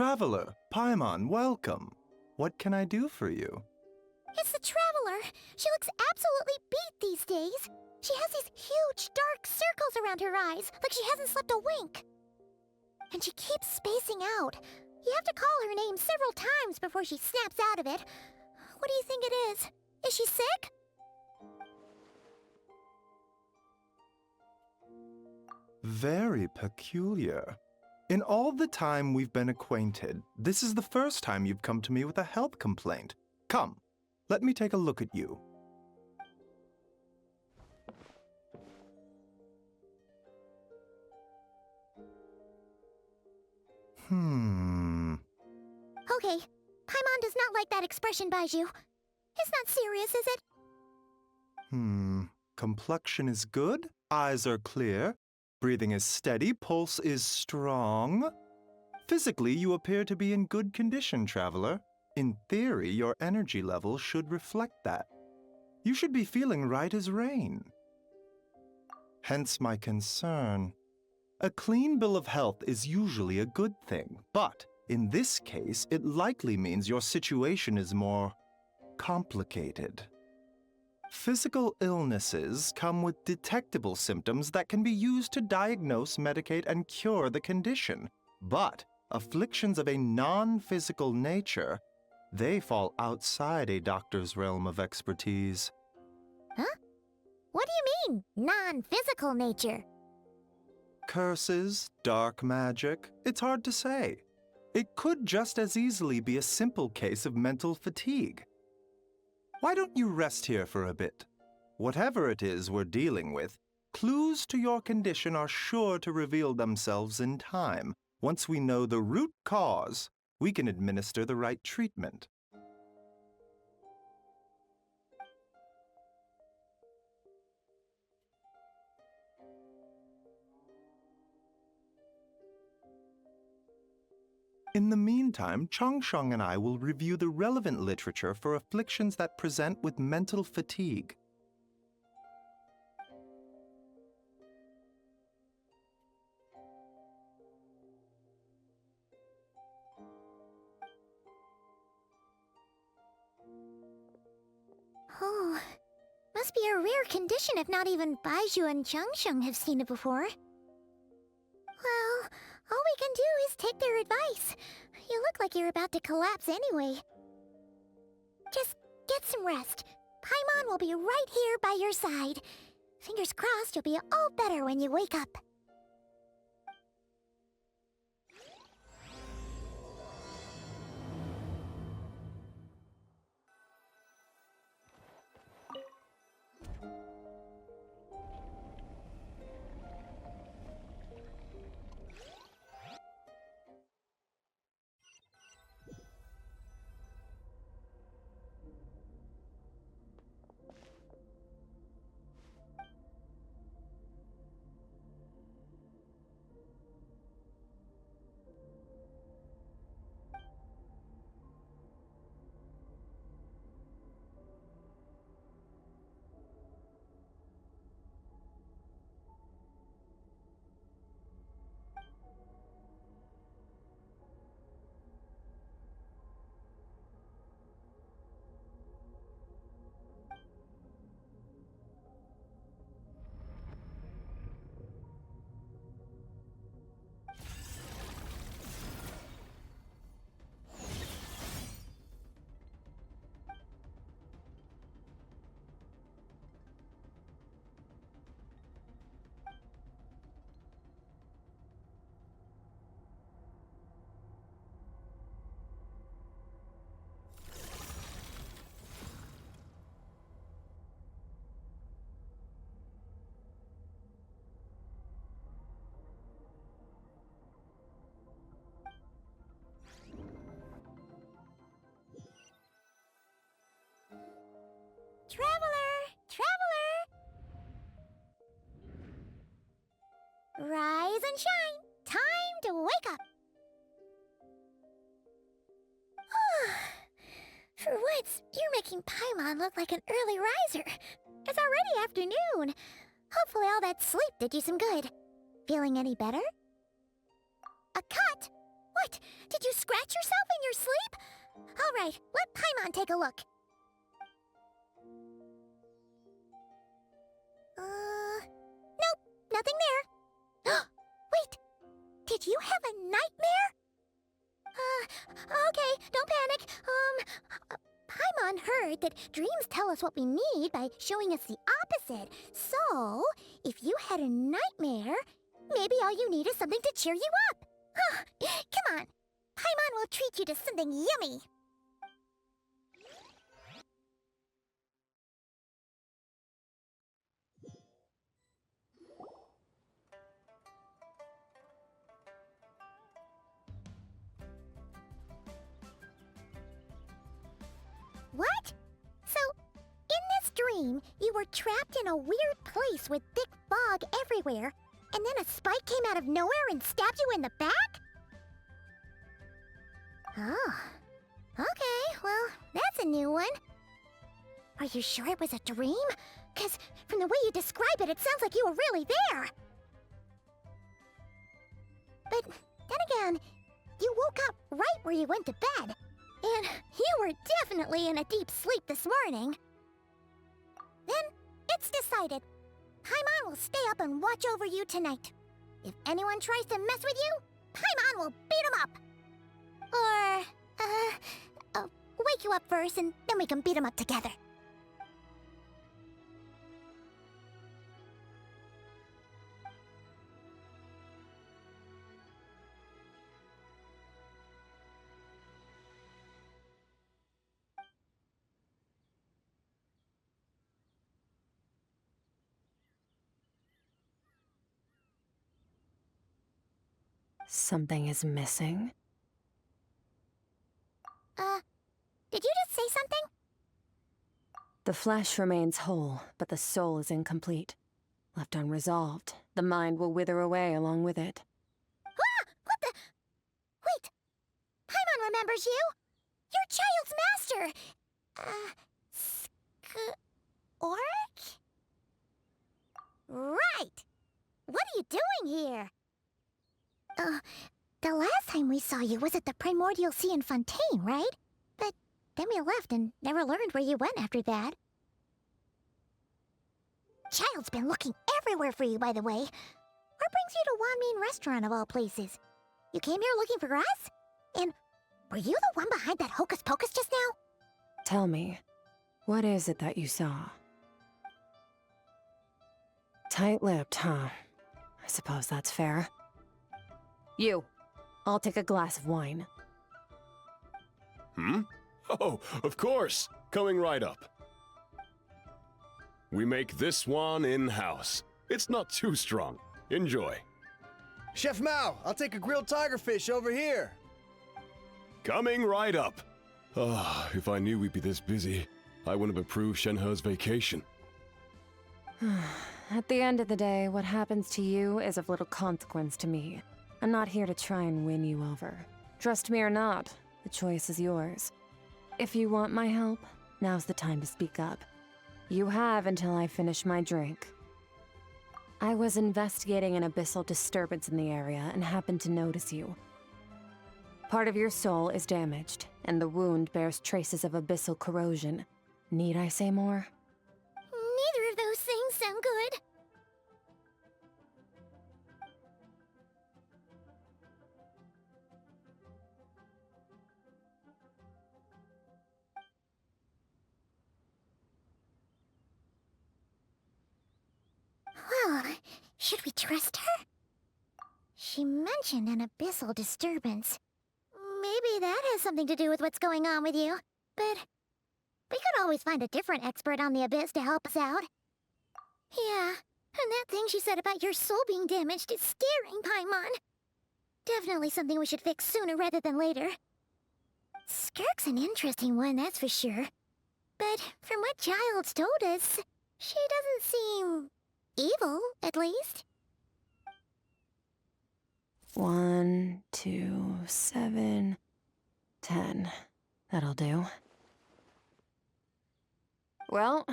Traveler, Paimon, welcome. What can I do for you? It's the Traveler. She looks absolutely beat these days. She has these huge, dark circles around her eyes, like she hasn't slept a wink. And she keeps spacing out. You have to call her name several times before she snaps out of it. What do you think it is? Is she sick? Very peculiar. In all the time we've been acquainted, this is the first time you've come to me with a health complaint. Come, let me take a look at you. Okay, Paimon does not like that expression, Baiju. It's not serious, is it? Complexion is good, eyes are clear, breathing is steady, pulse is strong. Physically, you appear to be in good condition, Traveler. In theory, your energy level should reflect that. You should be feeling right as rain. Hence my concern. A clean bill of health is usually a good thing, but in this case, it likely means your situation is more complicated. Physical illnesses come with detectable symptoms that can be used to diagnose, medicate, and cure the condition. But afflictions of a non-physical nature, they fall outside a doctor's realm of expertise. Huh? What do you mean, non-physical nature? Curses, dark magic, it's hard to say. It could just as easily be a simple case of mental fatigue. Why don't you rest here for a bit? Whatever it is we're dealing with, clues to your condition are sure to reveal themselves in time. Once we know the root cause, we can administer the right treatment. In the meantime, Changsheng and I will review the relevant literature for afflictions that present with mental fatigue. Oh, must be a rare condition if not even Baiju and Changsheng have seen it before. Well, all we can do is take their advice. You look like you're about to collapse anyway. Just get some rest. Paimon will be right here by your side. Fingers crossed you'll be all better when you wake up. Traveler! Traveler! Rise and shine! Time to wake up! For once, you're making Paimon look like an early riser. It's already afternoon. Hopefully all that sleep did you some good. Feeling any better? A cut? What? Did you scratch yourself in your sleep? All right, let Paimon take a look. Nope, nothing there. Wait, did you have a nightmare? Okay, don't panic. Paimon heard that dreams tell us what we need by showing us the opposite. So, if you had a nightmare, maybe all you need is something to cheer you up. Come on, Paimon will treat you to something yummy. What? So, in this dream, you were trapped in a weird place with thick fog everywhere, and then a spike came out of nowhere and stabbed you in the back? Oh. Okay, well, that's a new one. Are you sure it was a dream? 'Cause from the way you describe it, it sounds like you were really there. But then again, you woke up right where you went to bed. And you were definitely in a deep sleep this morning. Then, it's decided. Paimon will stay up and watch over you tonight. If anyone tries to mess with you, Paimon will beat him up. Or, wake you up first and then we can beat him up together. Something is missing? Did you just say something? The flesh remains whole, but the soul is incomplete. Left unresolved, the mind will wither away along with it. Ah! What the? Wait! Paimon remembers you! Your child's master! Skirk? Right! What are you doing here? The last time we saw you was at the Primordial Sea in Fontaine, right? But then we left and never learned where you went after that. Child's been looking everywhere for you, by the way. What brings you to Wanmean Restaurant of all places? You came here looking for us? And were you the one behind that hocus pocus just now? Tell me, what is it that you saw? Tight-lipped, huh? I suppose that's fair. You, I'll take a glass of wine. Oh, of course! Coming right up. We make this one in-house. It's not too strong. Enjoy. Chef Mao, I'll take a grilled tigerfish over here. Coming right up. If I knew we'd be this busy, I wouldn't have approved Shenhe's vacation. At the end of the day, what happens to you is of little consequence to me. I'm not here to try and win you over. Trust me or not, the choice is yours. If you want my help, now's the time to speak up. You have until I finish my drink. I was investigating an abyssal disturbance in the area and happened to notice you. Part of your soul is damaged, and the wound bears traces of abyssal corrosion. Need I say more? Neither of those things sound good. Well, should we trust her? She mentioned an abyssal disturbance. Maybe that has something to do with what's going on with you. But we could always find a different expert on the abyss to help us out. Yeah, and that thing she said about your soul being damaged is scaring, Paimon. Definitely something we should fix sooner rather than later. Skirk's an interesting one, that's for sure. But from what Child's told us, she doesn't seem evil, at least. 1, 2, 7, 10. That'll do. Well,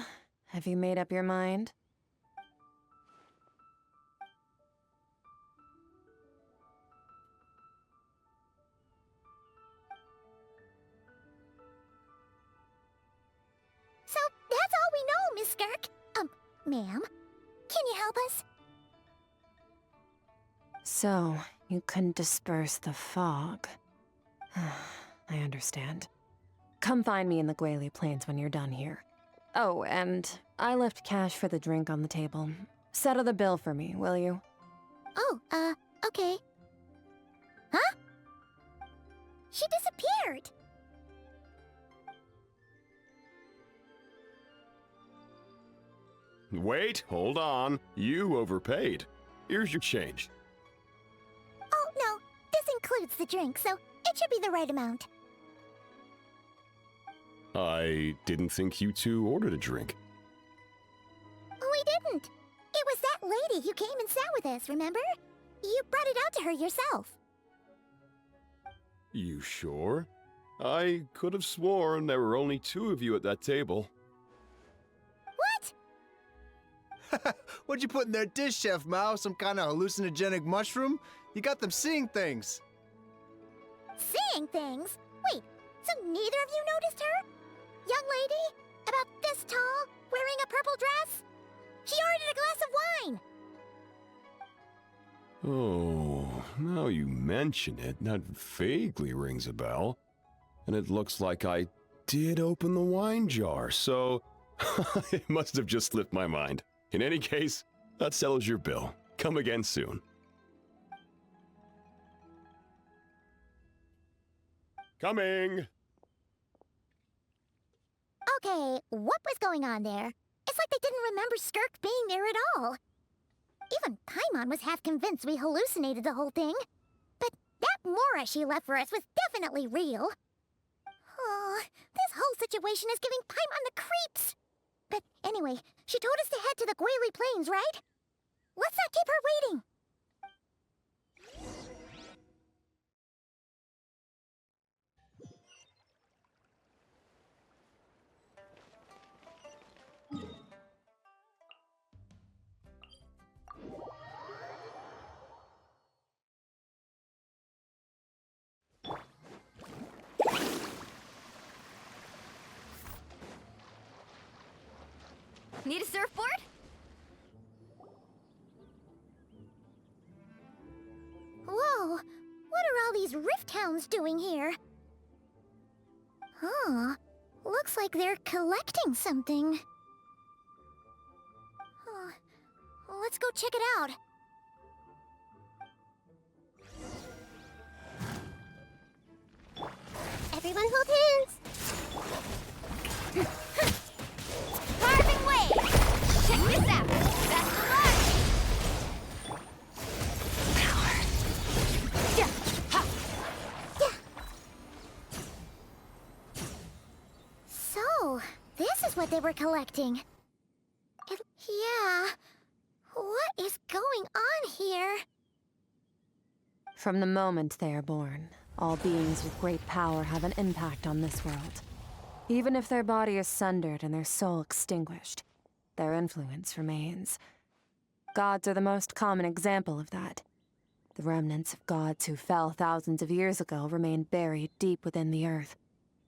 have you made up your mind? ma'am. Can you help us? So, you couldn't disperse the fog. I understand. Come find me in the Guili Plains when you're done here. Oh, and I left cash for the drink on the table. Settle the bill for me, will you? Oh, okay. Huh? She disappeared! Wait, hold on. You overpaid. Here's your change. Oh, no. This includes the drink, so it should be the right amount. I didn't think you two ordered a drink. We didn't. It was that lady who came and sat with us, remember? You brought it out to her yourself. You sure? I could have sworn there were only two of you at that table. What? What'd you put in their dish, Chef Mao? Some kind of hallucinogenic mushroom? You got them seeing things. Seeing things? Wait, so neither of you noticed her? Young lady? About this tall, wearing a purple dress? She ordered a glass of wine! Oh, now you mention it, that vaguely rings a bell. And it looks like I did open the wine jar, so it must have just slipped my mind. In any case, that settles your bill. Come again soon. Coming! Okay, what was going on there? It's like they didn't remember Skirk being there at all. Even Paimon was half convinced we hallucinated the whole thing. But that Mora she left for us was definitely real. Oh, this whole situation is giving Paimon the creeps. But anyway, she told us to head to the Guili Plains, right? Let's not keep her waiting. Need a surfboard? Whoa, what are all these rift hounds doing here? Huh, looks like they're collecting something. Huh. Let's go check it out. Everyone hold hands! Carving waves! Check this out! That's the run! Power! Yeah! Ha! Yeah. So, this is what they were collecting. Yeah. What is going on here? From the moment they are born, all beings with great power have an impact on this world. Even if their body is sundered and their soul extinguished, their influence remains. Gods are the most common example of that. The remnants of gods who fell thousands of years ago remain buried deep within the earth,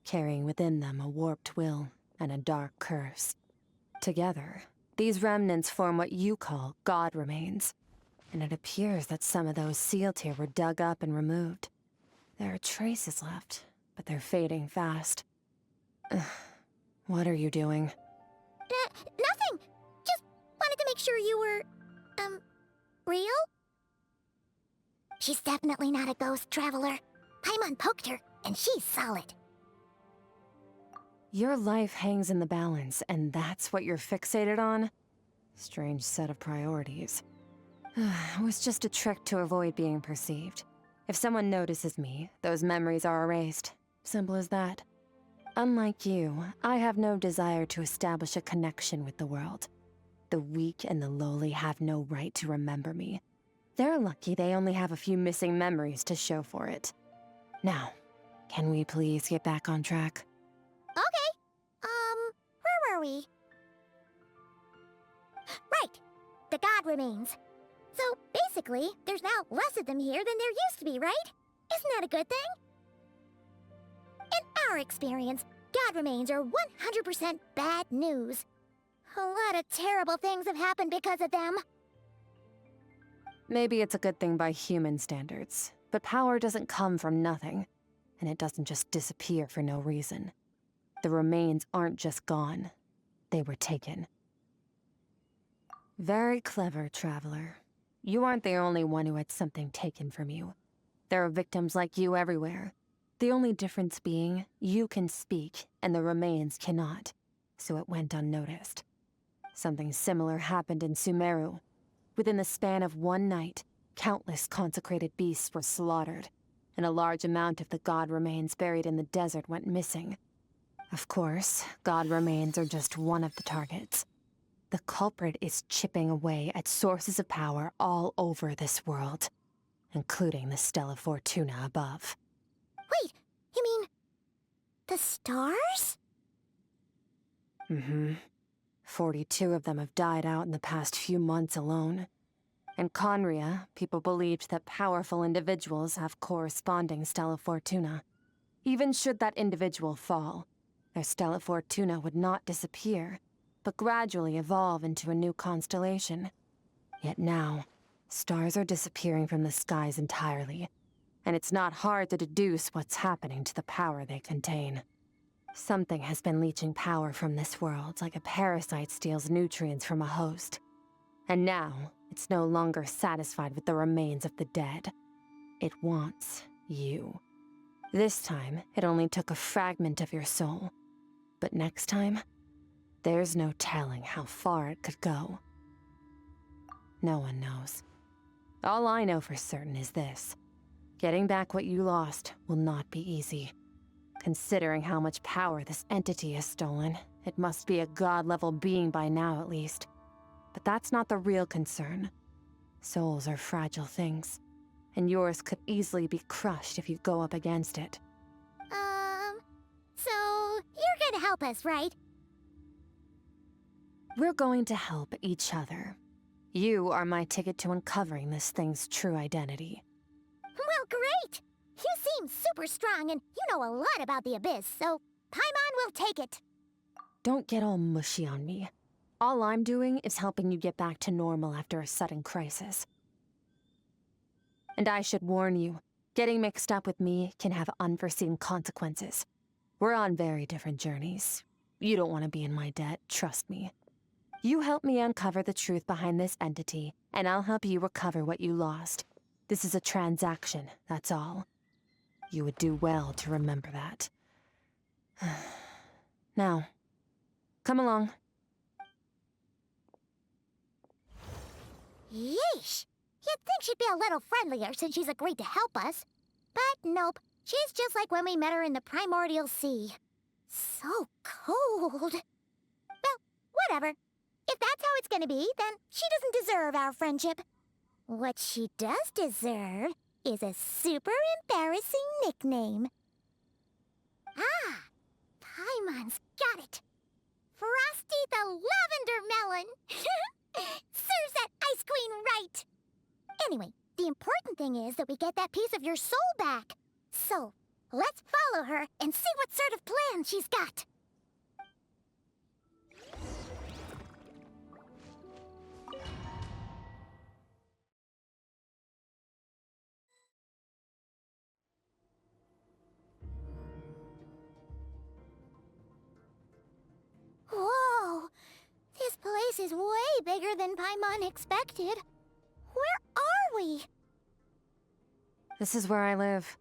carrying within them a warped will and a dark curse. Together, these remnants form what you call god remains, and it appears that some of those sealed here were dug up and removed. There are traces left, but they're fading fast. What are you doing? Nothing! Just wanted to make sure you were, real? She's definitely not a ghost traveler. Paimon poked her, and she's solid. Your life hangs in the balance, and that's what you're fixated on? Strange set of priorities. It was just a trick to avoid being perceived. If someone notices me, those memories are erased. Simple as that. Unlike you, I have no desire to establish a connection with the world. The weak and the lowly have no right to remember me. They're lucky they only have a few missing memories to show for it. Now, can we please get back on track? Okay. Where were we? Right. The god remains. So, basically, there's now less of them here than there used to be, right? Isn't that a good thing? In our experience, god remains are 100% bad news. A lot of terrible things have happened because of them. Maybe it's a good thing by human standards, but power doesn't come from nothing, and it doesn't just disappear for no reason. The remains aren't just gone, they were taken. Very clever, Traveler. You aren't the only one who had something taken from you. There are victims like you everywhere. The only difference being, you can speak, and the remains cannot, so it went unnoticed. Something similar happened in Sumeru. Within the span of one night, countless consecrated beasts were slaughtered, and a large amount of the god remains buried in the desert went missing. Of course, god remains are just one of the targets. The culprit is chipping away at sources of power all over this world, including the Stella Fortuna above. Wait, you mean... the stars? Mm-hmm. 42 of them have died out in the past few months alone. In Conria, people believed that powerful individuals have corresponding Stella Fortuna. Even should that individual fall, their Stella Fortuna would not disappear, but gradually evolve into a new constellation. Yet now, stars are disappearing from the skies entirely, and it's not hard to deduce what's happening to the power they contain. Something has been leeching power from this world like a parasite steals nutrients from a host. And now, it's no longer satisfied with the remains of the dead. It wants you. This time, it only took a fragment of your soul. But next time, there's no telling how far it could go. No one knows. All I know for certain is this. Getting back what you lost will not be easy. Considering how much power this entity has stolen, it must be a god-level being by now at least. But that's not the real concern. Souls are fragile things, and yours could easily be crushed if you go up against it. So you're gonna help us, right? We're going to help each other. You are my ticket to uncovering this thing's true identity. Well, great! You seem super strong, and you know a lot about the Abyss, so Paimon will take it. Don't get all mushy on me. All I'm doing is helping you get back to normal after a sudden crisis. And I should warn you, getting mixed up with me can have unforeseen consequences. We're on very different journeys. You don't want to be in my debt, trust me. You help me uncover the truth behind this entity, and I'll help you recover what you lost. This is a transaction, that's all. You would do well to remember that. Now, come along. Yeesh! You'd think she'd be a little friendlier since she's agreed to help us. But nope, she's just like when we met her in the primordial sea. So cold. Well, whatever. If that's how it's gonna be, then she doesn't deserve our friendship. What she does deserve is a super embarrassing nickname. Ah! Paimon's got it. Frosty the Lavender Melon! Serves that Ice Queen right! Anyway, the important thing is that we get that piece of your soul back. So, let's follow her and see what sort of plan she's got. Whoa! This place is way bigger than Paimon expected. Where are we? This is where I live.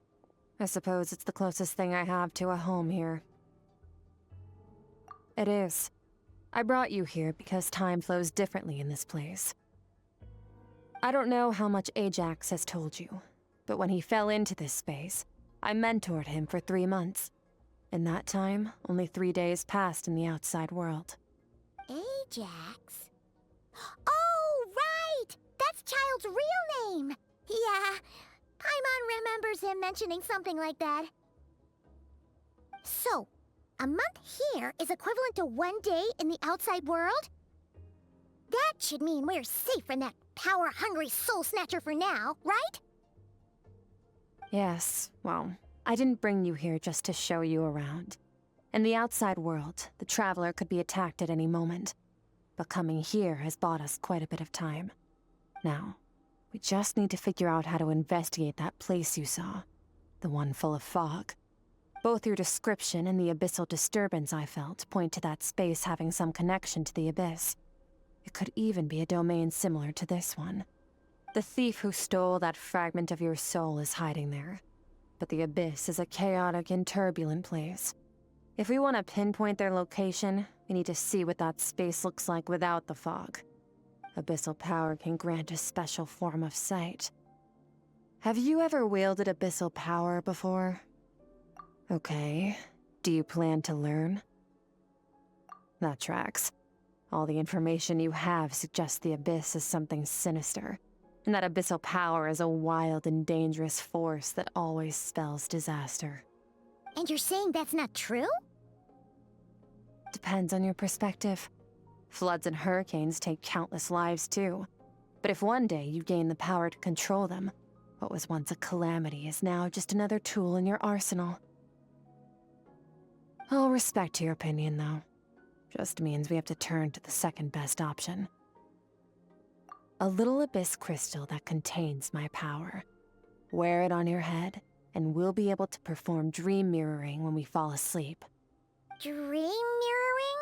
I suppose it's the closest thing I have to a home here. It is. I brought you here because time flows differently in this place. I don't know how much Ajax has told you, but when he fell into this space, I mentored him for 3 months. In that time, only 3 days passed in the outside world. Ajax? Oh, right! That's Child's real name! Yeah, Paimon remembers him mentioning something like that. So, a month here is equivalent to 1 day in the outside world? That should mean we're safe from that power-hungry soul snatcher for now, right? Yes, well, I didn't bring you here just to show you around. In the outside world, the Traveler could be attacked at any moment. but coming here has bought us quite a bit of time. Now, we just need to figure out how to investigate that place you saw, the one full of fog. Both your description and the abyssal disturbance I felt point to that space having some connection to the abyss. It could even be a domain similar to this one. The thief who stole that fragment of your soul is hiding there, but the abyss is a chaotic and turbulent place. If we want to pinpoint their location, we need to see what that space looks like without the fog. Abyssal power can grant a special form of sight. Have you ever wielded abyssal power before? Okay. Do you plan to learn? That tracks. All the information you have suggests the abyss is something sinister, and that abyssal power is a wild and dangerous force that always spells disaster. And you're saying that's not true? Depends on your perspective. Floods and hurricanes take countless lives too. But if one day you gain the power to control them, what was once a calamity is now just another tool in your arsenal. I'll respect your opinion, though. Just means we have to turn to the second best option. A little abyss crystal that contains my power. Wear it on your head, and we'll be able to perform dream mirroring when we fall asleep. Dream mirroring?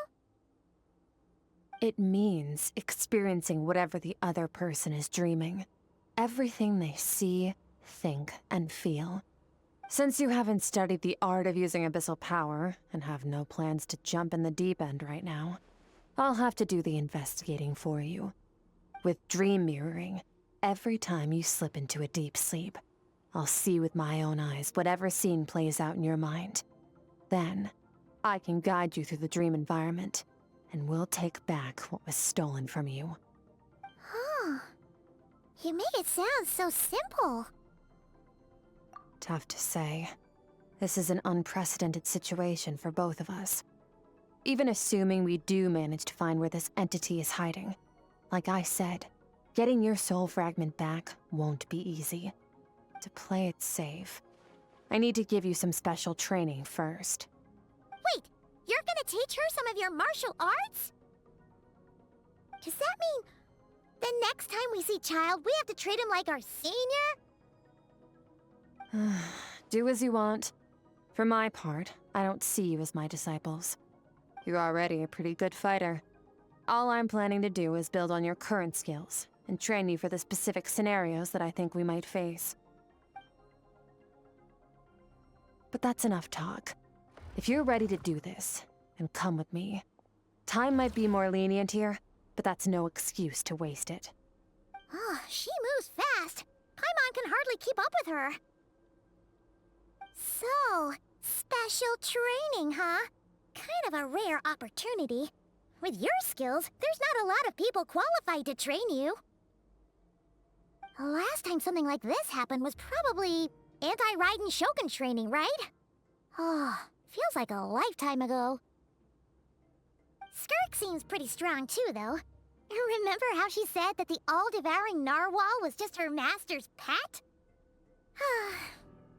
It means experiencing whatever the other person is dreaming. Everything they see, think, and feel. Since you haven't studied the art of using abyssal power, and have no plans to jump in the deep end right now, I'll have to do the investigating for you. With dream mirroring, every time you slip into a deep sleep, I'll see with my own eyes whatever scene plays out in your mind. Then, I can guide you through the dream environment, and we'll take back what was stolen from you. Huh. You make it sound so simple. Tough to say. This is an unprecedented situation for both of us. Even assuming we do manage to find where this entity is hiding, like I said, getting your soul fragment back won't be easy. To play it safe, I need to give you some special training first. Wait, you're gonna teach her some of your martial arts? Does that mean the next time we see Child, we have to treat him like our senior? Do as you want. For my part, I don't see you as my disciples. You're already a pretty good fighter. All I'm planning to do is build on your current skills, and train you for the specific scenarios that I think we might face. But that's enough talk. If you're ready to do this, then come with me. Time might be more lenient here, but that's no excuse to waste it. Oh, she moves fast. Paimon can hardly keep up with her. So, special training, huh? Kind of a rare opportunity. With your skills, there's not a lot of people qualified to train you. The last time something like this happened was probably anti-Raiden Shogun training, right? Oh, feels like a lifetime ago. Skirk seems pretty strong too, though. Remember how she said that the all-devouring narwhal was just her master's pet?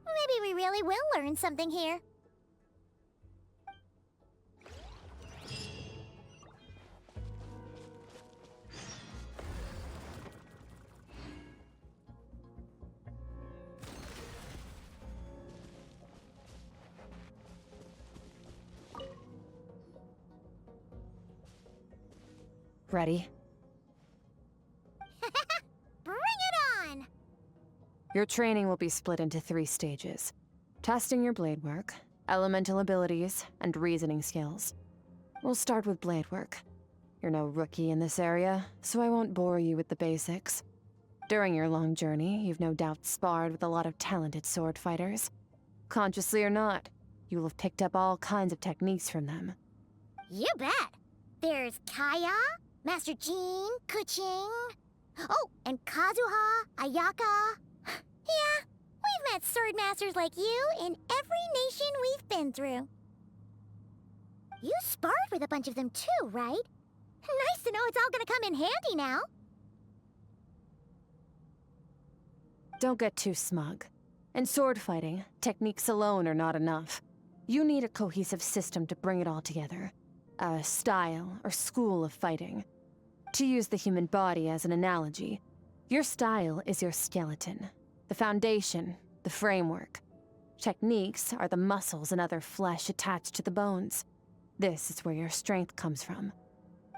Maybe we really will learn something here. Ready? Bring it on! Your training will be split into 3 stages. Testing your blade work, elemental abilities, and reasoning skills. We'll start with blade work. You're no rookie in this area, so I won't bore you with the basics. During your long journey, you've no doubt sparred with a lot of talented sword fighters. Consciously or not, you'll have picked up all kinds of techniques from them. You bet! There's Kaya, Master Jean, Kuching... Oh, and Kazuha, Ayaka... Yeah, we've met sword masters like you in every nation we've been through. You sparred with a bunch of them too, right? Nice to know it's all gonna come in handy now. Don't get too smug. In sword fighting, techniques alone are not enough. You need a cohesive system to bring it all together. A style or school of fighting. To use the human body as an analogy, your style is your skeleton, the foundation, the framework. Techniques are the muscles and other flesh attached to the bones. This is where your strength comes from.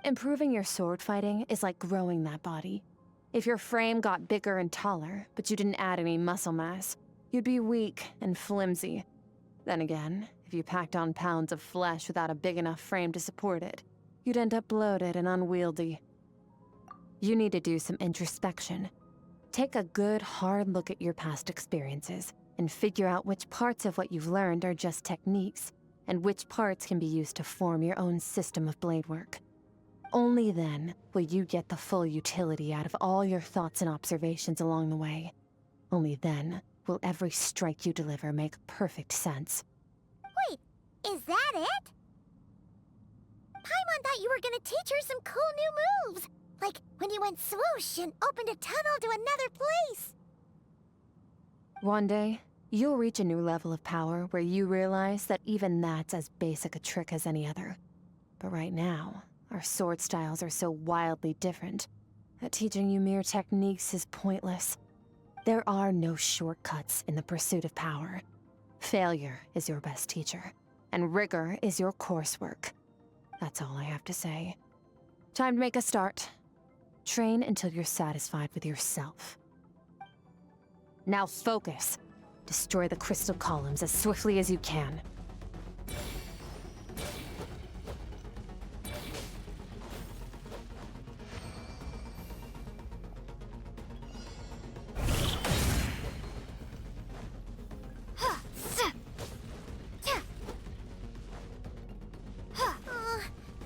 Improving your sword fighting is like growing that body. If your frame got bigger and taller, but you didn't add any muscle mass, you'd be weak and flimsy. Then again, if you packed on pounds of flesh without a big enough frame to support it, you'd end up bloated and unwieldy. You need to do some introspection. Take a good, hard look at your past experiences and figure out which parts of what you've learned are just techniques, and which parts can be used to form your own system of blade work. Only then will you get the full utility out of all your thoughts and observations along the way. Only then will every strike you deliver make perfect sense. Wait, is that it? Paimon thought you were gonna teach her some cool new moves. Like when you went swoosh and opened a tunnel to another place. One day, you'll reach a new level of power where you realize that even that's as basic a trick as any other. But right now, our sword styles are so wildly different that teaching you mere techniques is pointless. There are no shortcuts in the pursuit of power. Failure is your best teacher, and rigor is your coursework. That's all I have to say. Time to make a start. Train until you're satisfied with yourself. Now focus. Destroy the crystal columns as swiftly as you can.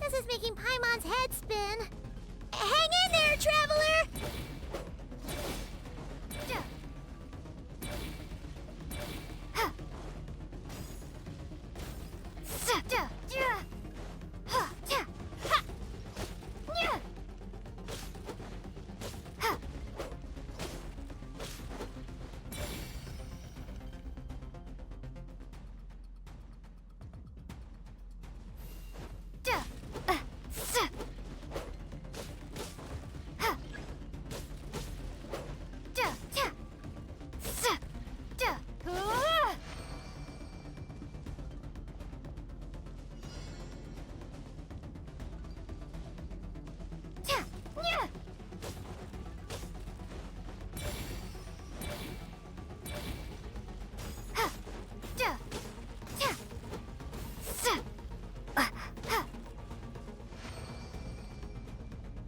This is making Paimon's head spin. Hang in there, traveler!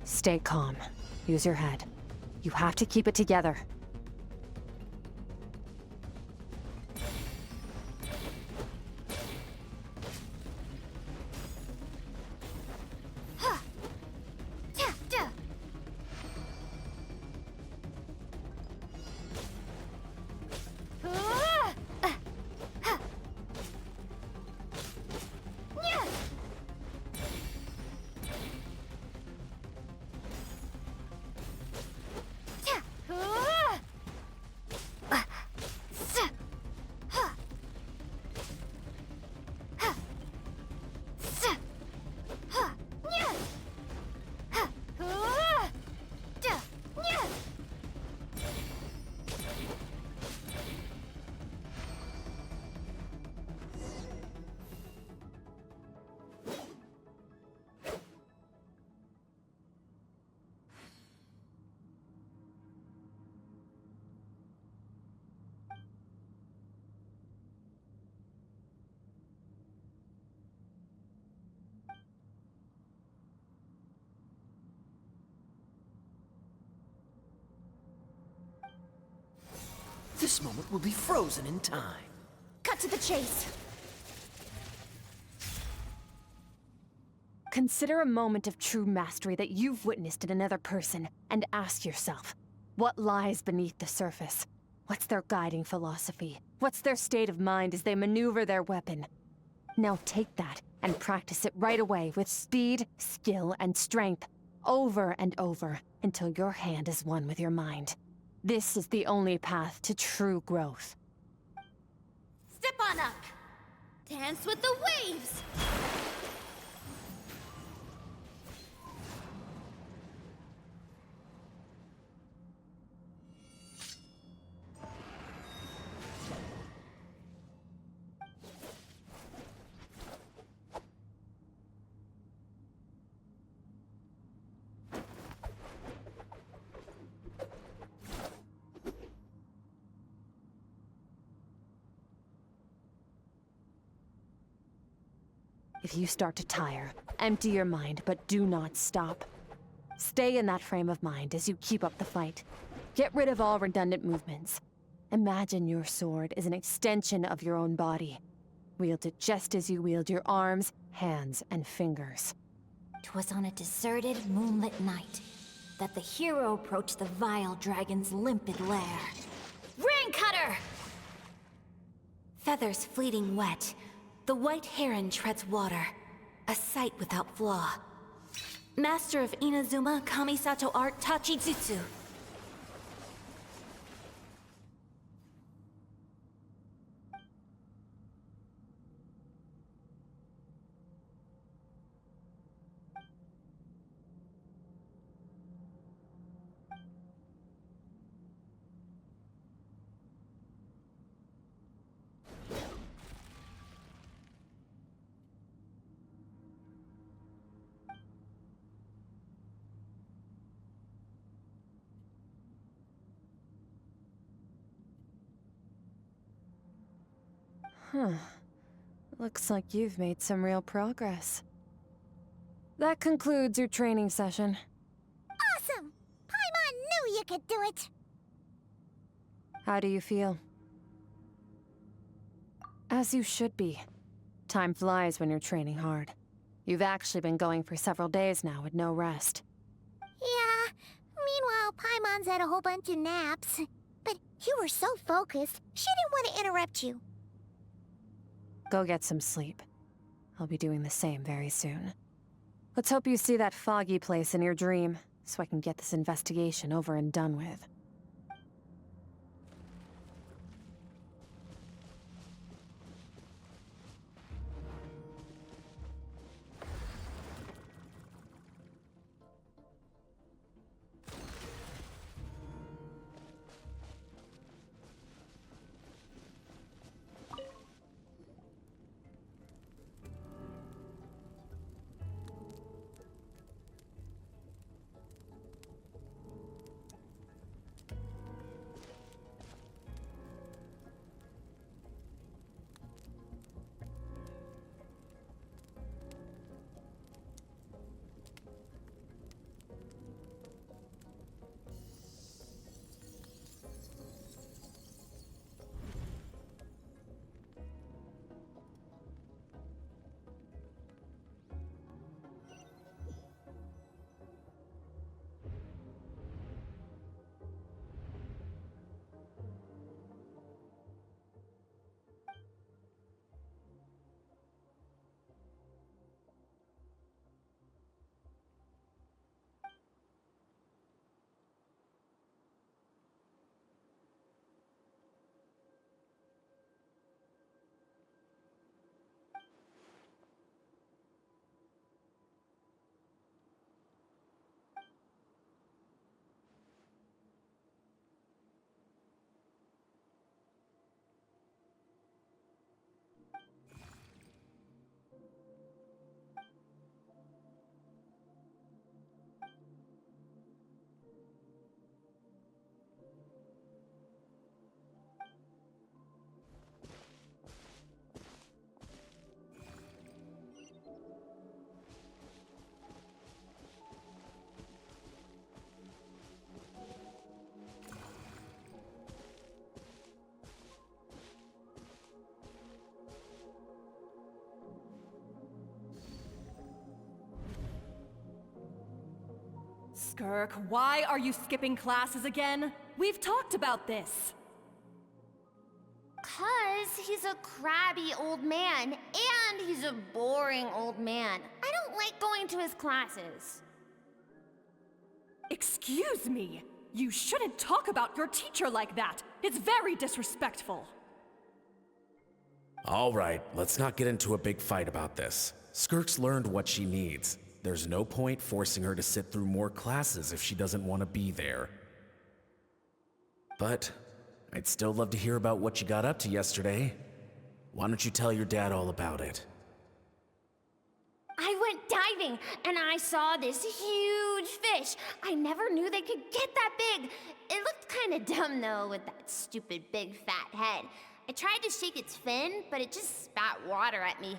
Stay calm. Use your head. You have to keep it together. This moment will be frozen in time. Cut to the chase. Consider a moment of true mastery that you've witnessed in another person, and ask yourself, what lies beneath the surface? What's their guiding philosophy? What's their state of mind as they maneuver their weapon? Now take that and practice it right away with speed, skill, and strength, over and over, until your hand is one with your mind. This is the only path to true growth. Step on up. Dance with the waves. If you start to tire, empty your mind, but do not stop. Stay in that frame of mind as you keep up the fight. Get rid of all redundant movements. Imagine your sword is an extension of your own body. Wield it just as you wield your arms, hands, and fingers. 'Twas on a deserted, moonlit night that the hero approached the vile dragon's limpid lair. Ring cutter! Feathers fleeting wet, the white heron treads water, a sight without flaw. Master of Inazuma Kamisato art Tachijutsu. Huh. Looks like you've made some real progress. That concludes your training session. Awesome! Paimon knew you could do it! How do you feel? As you should be. Time flies when you're training hard. You've actually been going for several days now with no rest. Yeah, meanwhile Paimon's had a whole bunch of naps. But you were so focused, she didn't want to interrupt you. Go get some sleep. I'll be doing the same very soon. Let's hope you see that foggy place in your dream, so I can get this investigation over and done with. Skirk, why are you skipping classes again? We've talked about this. 'Cause he's a crabby old man, and he's a boring old man. I don't like going to his classes. Excuse me! You shouldn't talk about your teacher like that! It's very disrespectful! All right, let's not get into a big fight about this. Skirk's learned what she needs. There's no point forcing her to sit through more classes if she doesn't want to be there. But I'd still love to hear about what you got up to yesterday. Why don't you tell your dad all about it? I went diving, and I saw this huge fish. I never knew they could get that big. It looked kinda dumb, though, with that stupid big fat head. I tried to shake its fin, but it just spat water at me.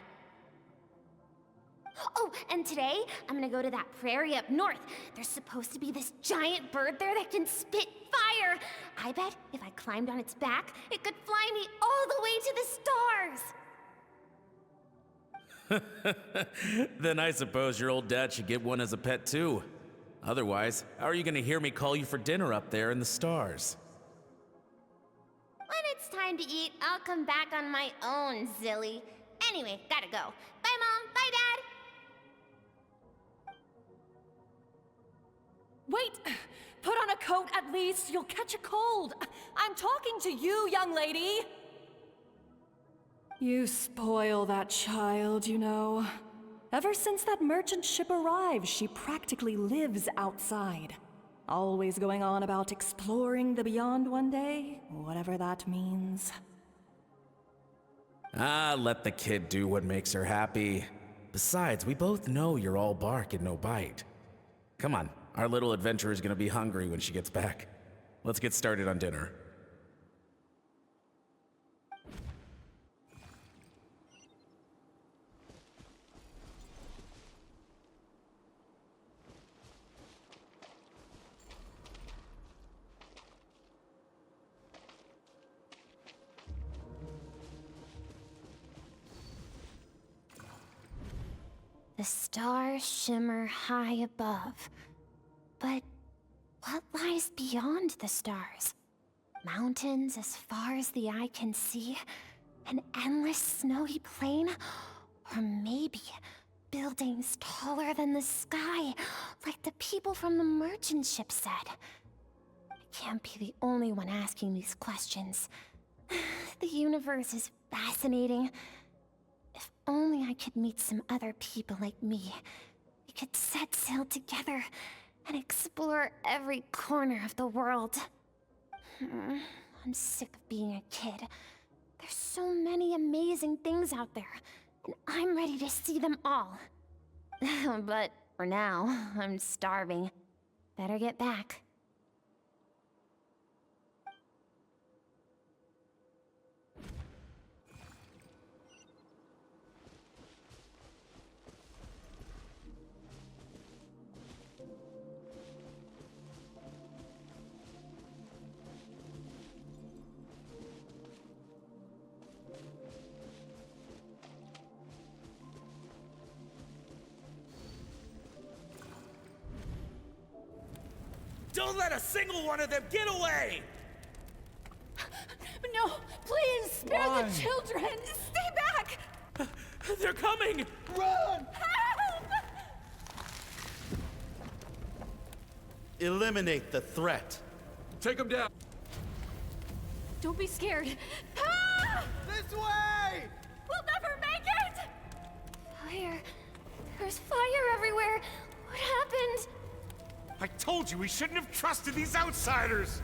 Oh, and today, I'm gonna go to that prairie up north. There's supposed to be this giant bird there that can spit fire. I bet if I climbed on its back, it could fly me all the way to the stars. Then I suppose your old dad should get one as a pet too. Otherwise, how are you gonna hear me call you for dinner up there in the stars? When it's time to eat, I'll come back on my own, Zilly. Anyway, gotta go. Bye, Mom. Bye, Dad. Wait! Put on a coat at least. You'll catch a cold. I'm talking to you, young lady. You spoil that child, you know. Ever since that merchant ship arrived, she practically lives outside. Always going on about exploring the beyond one day, whatever that means. Ah, let the kid do what makes her happy. Besides, we both know you're all bark and no bite. Come on, our little adventurer is gonna be hungry when she gets back. Let's get started on dinner. The stars shimmer high above. But what lies beyond the stars? Mountains as far as the eye can see? An endless snowy plain? Or maybe buildings taller than the sky, like the people from the merchant ship said? I can't be the only one asking these questions. The universe is fascinating. If only I could meet some other people like me. We could set sail together and explore every corner of the world. I'm sick of being a kid. There's so many amazing things out there, and I'm ready to see them all. But for now, I'm starving. Better get back. Don't let a single one of them get away! No, please, spare Why? the children! Stay back! They're coming! Run! Help! Eliminate the threat. Take them down! Don't be scared. Ah! This way! We'll never make it! Fire. There's fire everywhere. What happened? I told you we shouldn't have trusted these outsiders!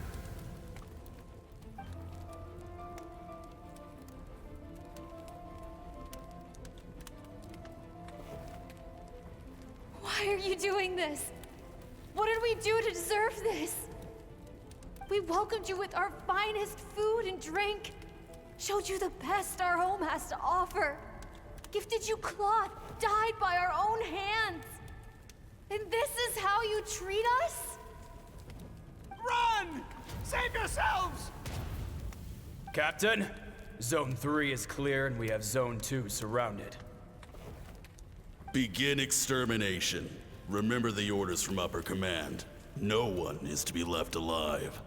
Why are you doing this? What did we do to deserve this? We welcomed you with our finest food and drink, showed you the best our home has to offer, gifted you cloth dyed by our own hands. And this is how you treat us? Run! Save yourselves! Captain, Zone 3 is clear and we have Zone 2 surrounded. Begin extermination. Remember the orders from upper command. No one is to be left alive.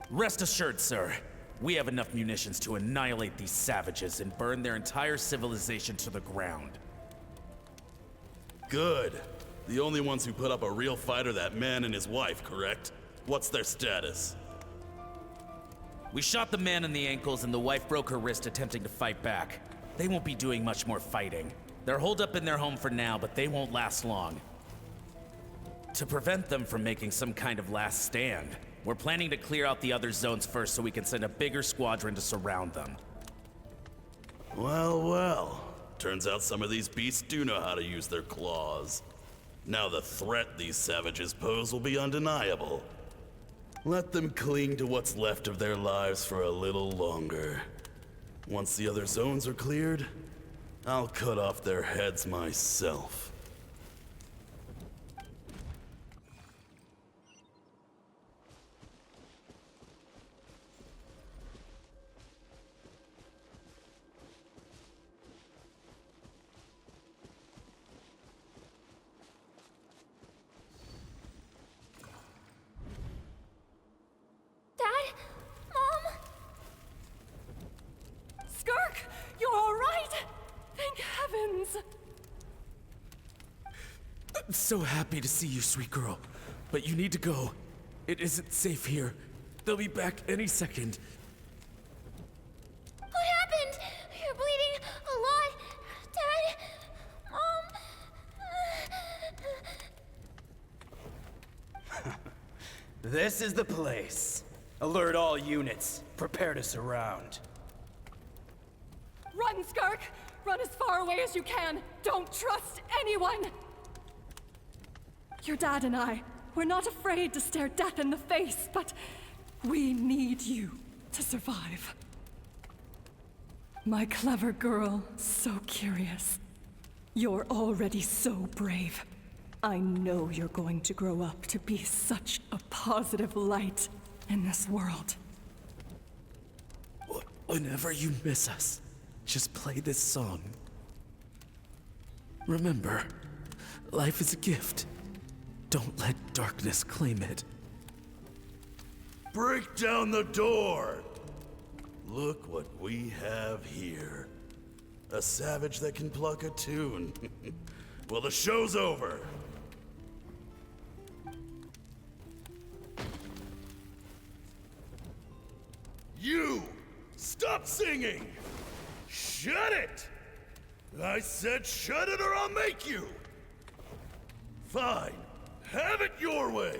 Rest assured, sir. We have enough munitions to annihilate these savages and burn their entire civilization to the ground. Good. The only ones who put up a real fight are that man and his wife, correct? What's their status? We shot the man in the ankles and the wife broke her wrist attempting to fight back. They won't be doing much more fighting. They're holed up in their home for now, but they won't last long. To prevent them from making some kind of last stand, we're planning to clear out the other zones first so we can send a bigger squadron to surround them. Well, well. Turns out some of these beasts do know how to use their claws. Now the threat these savages pose will be undeniable. Let them cling to what's left of their lives for a little longer. Once the other zones are cleared, I'll cut off their heads myself. Dad? Mom? Skirk, you're all right? Thank heavens. I'm so happy to see you, sweet girl. But you need to go. It isn't safe here. They'll be back any second. What happened? You're bleeding a lot. Dad? Mom? This is the place. Alert all units. Prepare to surround. Run, Skirk! Run as far away as you can! Don't trust anyone! Your dad and I, we're not afraid to stare death in the face, but we need you to survive. My clever girl, so curious. You're already so brave. I know you're going to grow up to be such a positive light in this world. Whenever you miss us, just play this song. Remember, life is a gift. Don't let darkness claim it. Break down the door! Look what we have here. A savage that can pluck a tune. Well, the show's over. You! Stop singing! Shut it! I said shut it or I'll make you! Fine. Have it your way!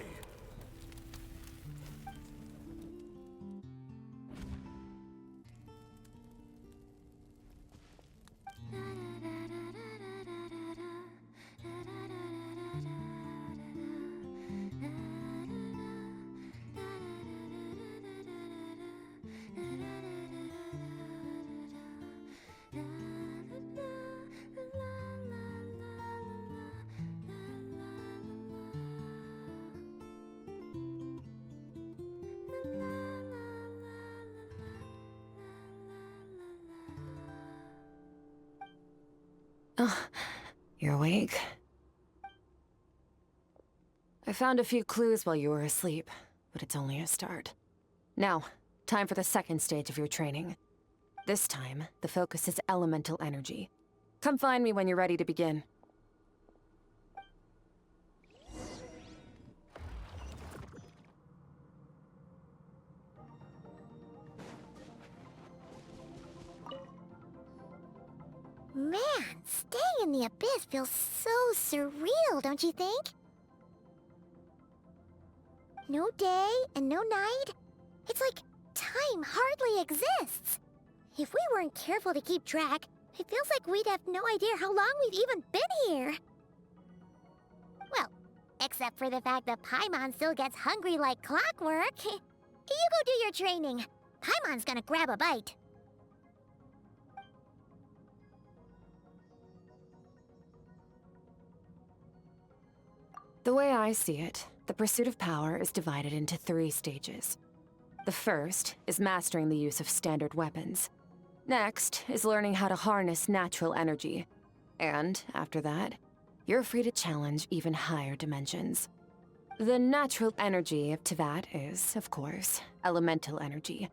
Oh, you're awake? I found a few clues while you were asleep, but it's only a start. Now, time for the second stage of your training. This time, the focus is elemental energy. Come find me when you're ready to begin. Man, staying in the abyss feels so surreal, don't you think? No day and no night. It's like time hardly exists. If we weren't careful to keep track, it feels like we'd have no idea how long we've even been here. Well, except for the fact that Paimon still gets hungry like clockwork. You go do your training. Paimon's gonna grab a bite. The way I see it, the pursuit of power is divided into 3 stages. The first is mastering the use of standard weapons. Next is learning how to harness natural energy. And after that, you're free to challenge even higher dimensions. The natural energy of Teyvat is, of course, elemental energy.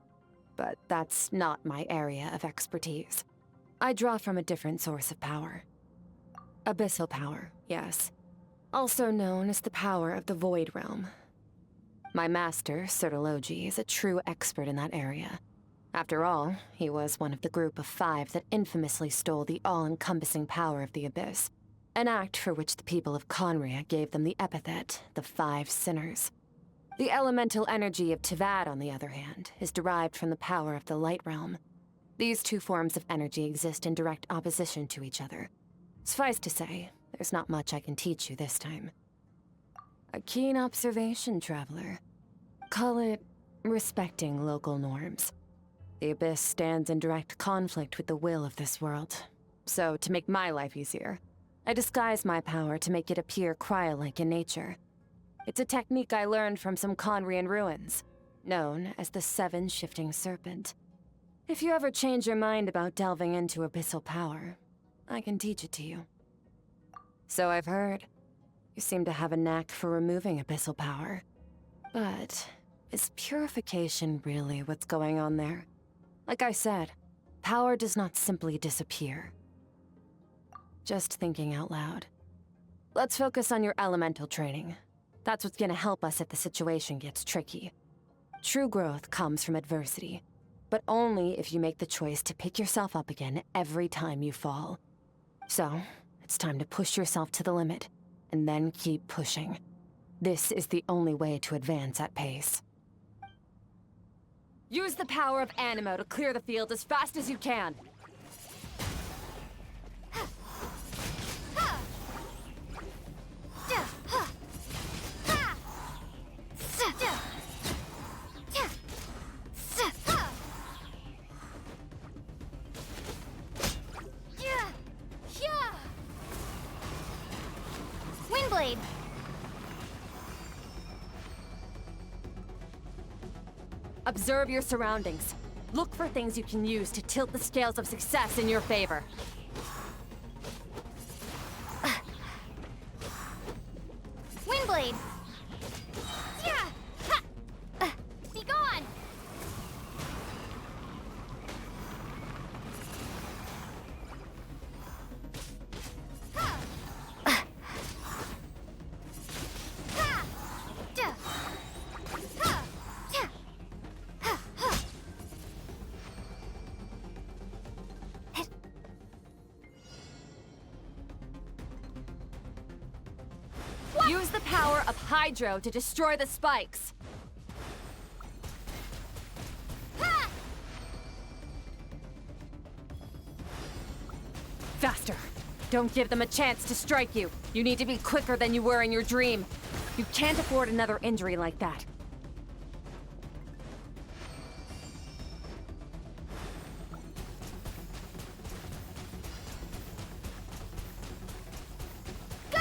But that's not my area of expertise. I draw from a different source of power. Abyssal power, yes. Also known as the power of the Void Realm. My master, Sertologi, is a true expert in that area. After all, he was one of the group of 5 that infamously stole the all-encompassing power of the Abyss, an act for which the people of Conria gave them the epithet, the 5 Sinners. The elemental energy of Teyvat, on the other hand, is derived from the power of the Light Realm. These 2 forms of energy exist in direct opposition to each other. Suffice to say, there's not much I can teach you this time. A keen observation, traveler. Call it respecting local norms. The Abyss stands in direct conflict with the will of this world. So, to make my life easier, I disguise my power to make it appear cryo-like in nature. It's a technique I learned from some Conrian ruins, known as the Seven Shifting Serpent. If you ever change your mind about delving into abyssal power, I can teach it to you. So I've heard. You seem to have a knack for removing abyssal power. But is purification really what's going on there? Like I said, power does not simply disappear. Just thinking out loud. Let's focus on your elemental training. That's what's gonna help us if the situation gets tricky. True growth comes from adversity, but only if you make the choice to pick yourself up again every time you fall. So, it's time to push yourself to the limit, and then keep pushing. This is the only way to advance at pace. Use the power of Animo to clear the field as fast as you can. Windblade! Observe your surroundings. Look for things you can use to tilt the scales of success in your favor. Windblade! Yeah! Ha! Be gone! Ha! Ha! Da! Ha! Da! Ha! Ha! Use the power of Hydro to destroy the spikes. Ha! Faster. Don't give them a chance to strike you. You need to be quicker than you were in your dream. You can't afford another injury like that. Go!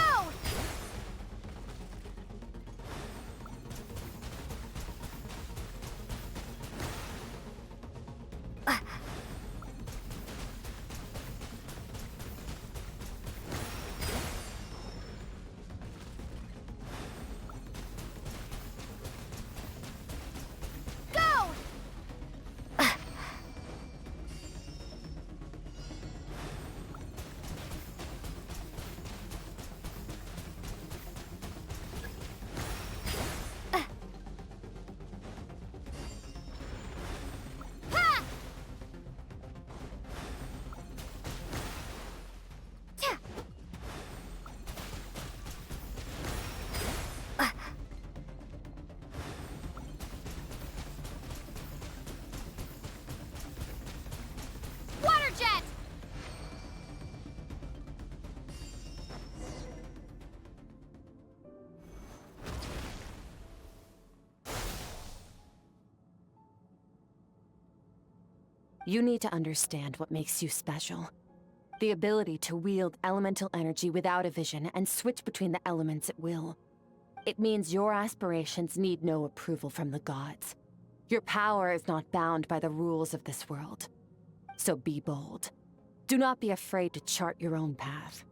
Go! Ha! Ta! Water jet! You need to understand what makes you special. The ability to wield elemental energy without a vision and switch between the elements at will. It means your aspirations need no approval from the gods. Your power is not bound by the rules of this world. So be bold. Do not be afraid to chart your own path.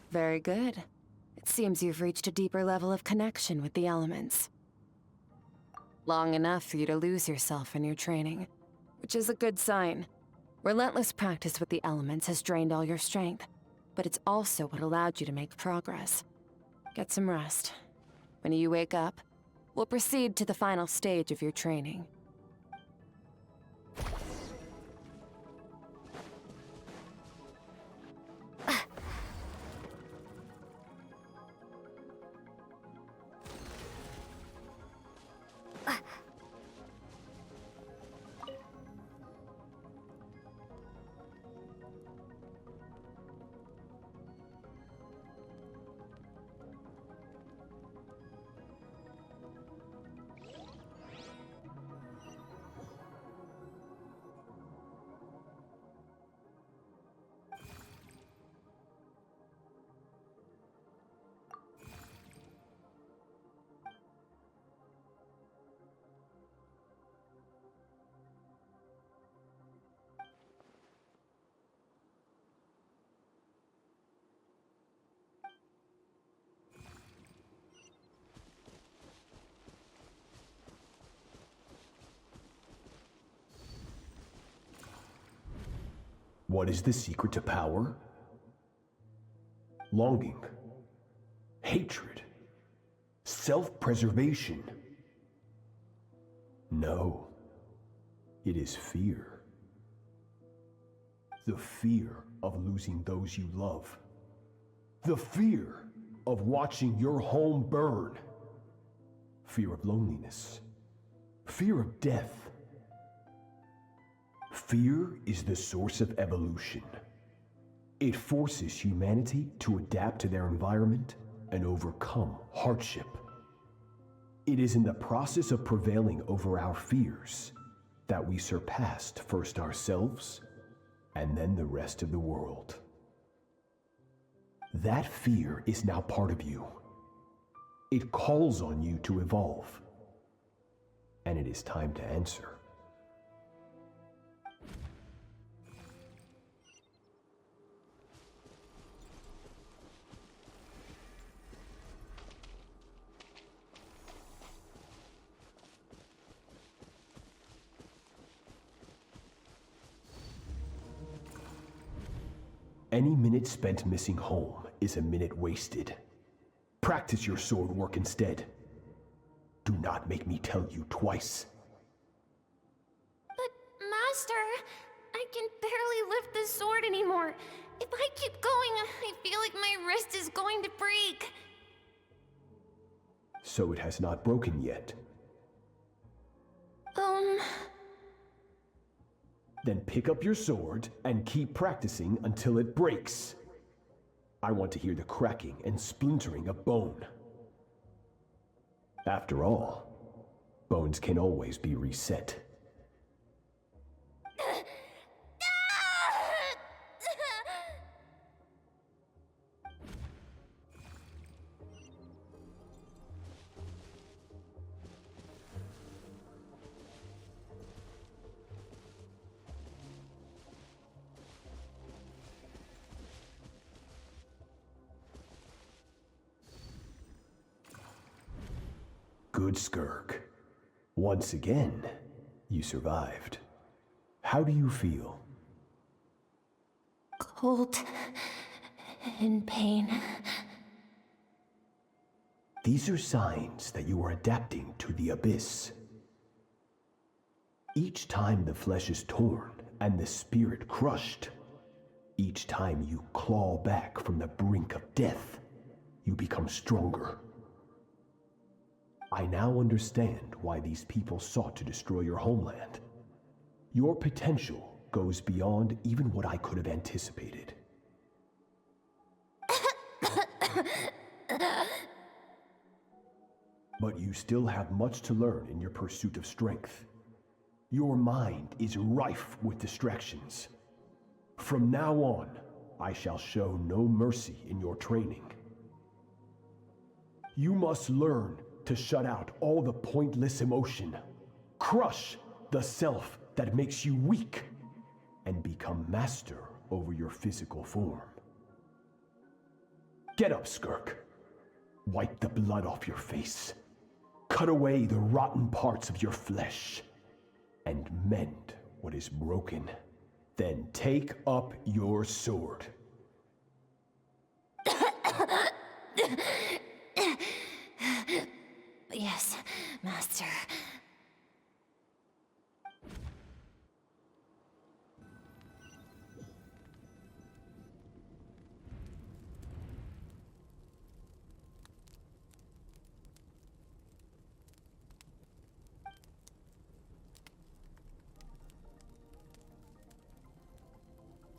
Very good. It seems you've reached a deeper level of connection with the elements. Long enough for you to lose yourself in your training, which is a good sign. Relentless practice with the elements has drained all your strength, but it's also what allowed you to make progress. Get some rest. When you wake up, we'll proceed to the final stage of your training. What is the secret to power? Longing, hatred, self-preservation. No, it is fear. The fear of losing those you love. The fear of watching your home burn. Fear of loneliness. Fear of death. Fear is the source of evolution. It forces humanity to adapt to their environment and overcome hardship. It is in the process of prevailing over our fears that we surpassed first ourselves and then the rest of the world. That fear is now part of you. It calls on you to evolve. And it is time to answer. Any minute spent missing home is a minute wasted. Practice your sword work instead. Do not make me tell you twice. But, Master, I can barely lift the sword anymore. If I keep going, I feel like my wrist is going to break. So it has not broken yet. Then pick up your sword and keep practicing until it breaks. I want to hear the cracking and splintering of bone. After all, bones can always be reset. Good, Skirk. Once again, you survived. How do you feel? Cold. In pain. These are signs that you are adapting to the abyss. Each time the flesh is torn and the spirit crushed, each time you claw back from the brink of death, you become stronger. I now understand why these people sought to destroy your homeland. Your potential goes beyond even what I could have anticipated. But you still have much to learn in your pursuit of strength. Your mind is rife with distractions. From now on, I shall show no mercy in your training. You must learn to shut out all the pointless emotion, crush the self that makes you weak, and become master over your physical form. Get up, Skirk. Wipe the blood off your face. Cut away the rotten parts of your flesh, and mend what is broken. Then take up your sword. Yes, Master.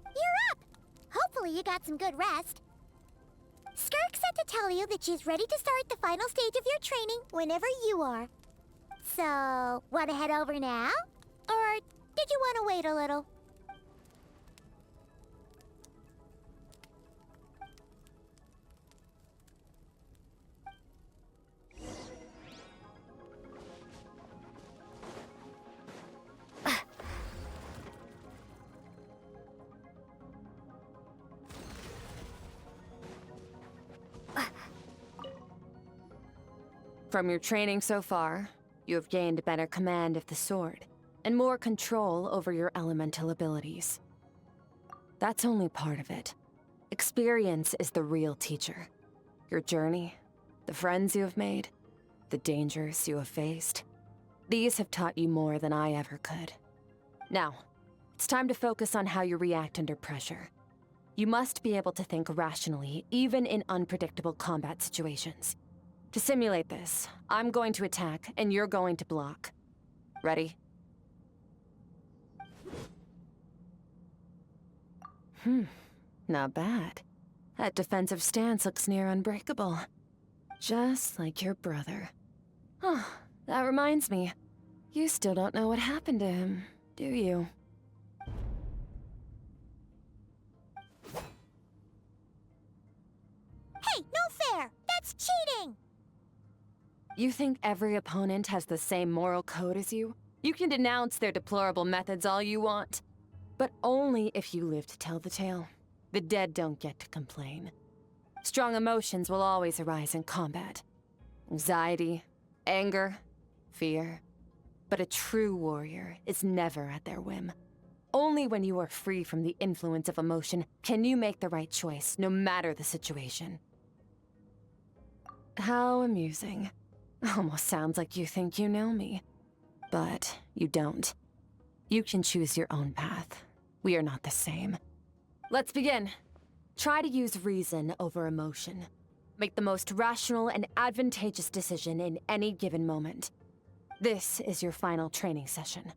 You're up! Hopefully you got some good rest. Skirk said to tell you that she's ready to start the final stage of your training whenever you are. So, want to head over now? Or did you want to wait a little? From your training so far, you have gained better command of the sword, and more control over your elemental abilities. That's only part of it. Experience is the real teacher. Your journey, the friends you have made, the dangers you have faced. These have taught you more than I ever could. Now, it's time to focus on how you react under pressure. You must be able to think rationally, even in unpredictable combat situations. To simulate this, I'm going to attack, and you're going to block. Ready? Not bad. That defensive stance looks near unbreakable. Just like your brother. Oh, that reminds me. You still don't know what happened to him, do you? Hey, no fair! That's cheating! You think every opponent has the same moral code as you? You can denounce their deplorable methods all you want. But only if you live to tell the tale. The dead don't get to complain. Strong emotions will always arise in combat. Anxiety, anger, fear. But a true warrior is never at their whim. Only when you are free from the influence of emotion can you make the right choice, no matter the situation. How amusing. Almost sounds like you think you know me. But you don't. You can choose your own path. We are not the same. Let's begin. Try to use reason over emotion. Make the most rational and advantageous decision in any given moment. This is your final training session.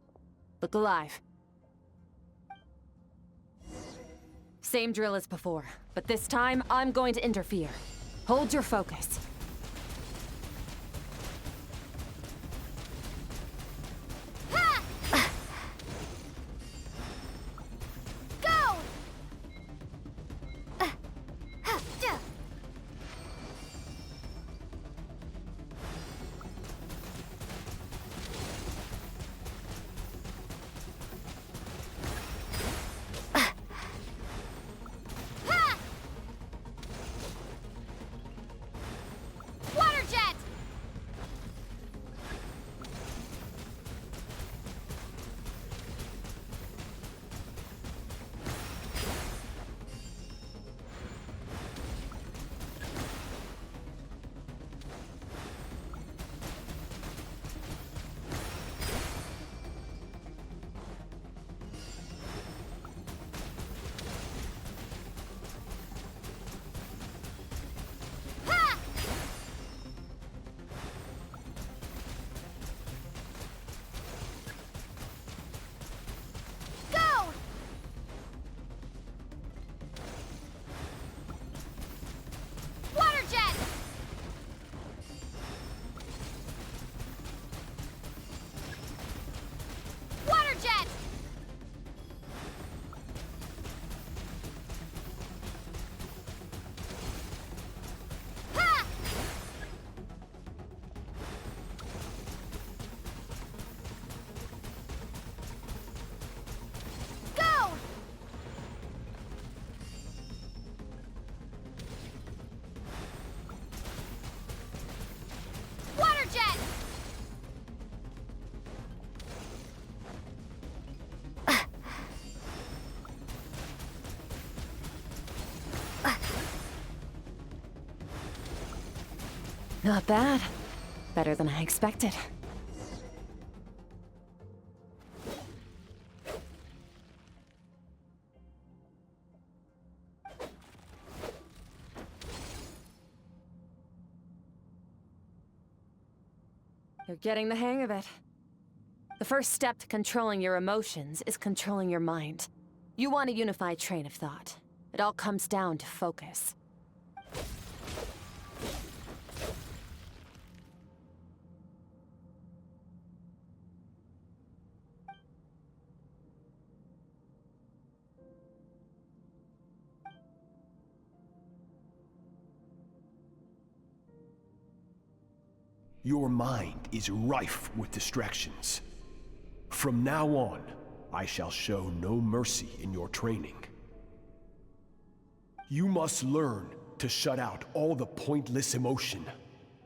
Look alive. Same drill as before, but this time I'm going to interfere. Hold your focus. Not bad. Better than I expected. You're getting the hang of it. The first step to controlling your emotions is controlling your mind. You want a unified train of thought. It all comes down to focus. Your mind is rife with distractions. From now on, I shall show no mercy in your training. You must learn to shut out all the pointless emotion,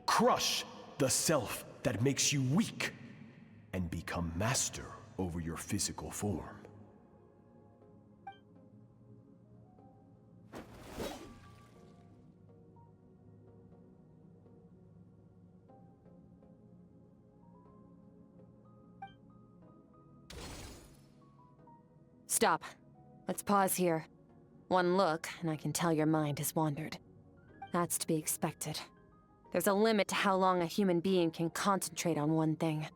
crush the self that makes you weak, and become master over your physical form. Stop. Let's pause here. One look, and I can tell your mind has wandered. That's to be expected. There's a limit to how long a human being can concentrate on one thing.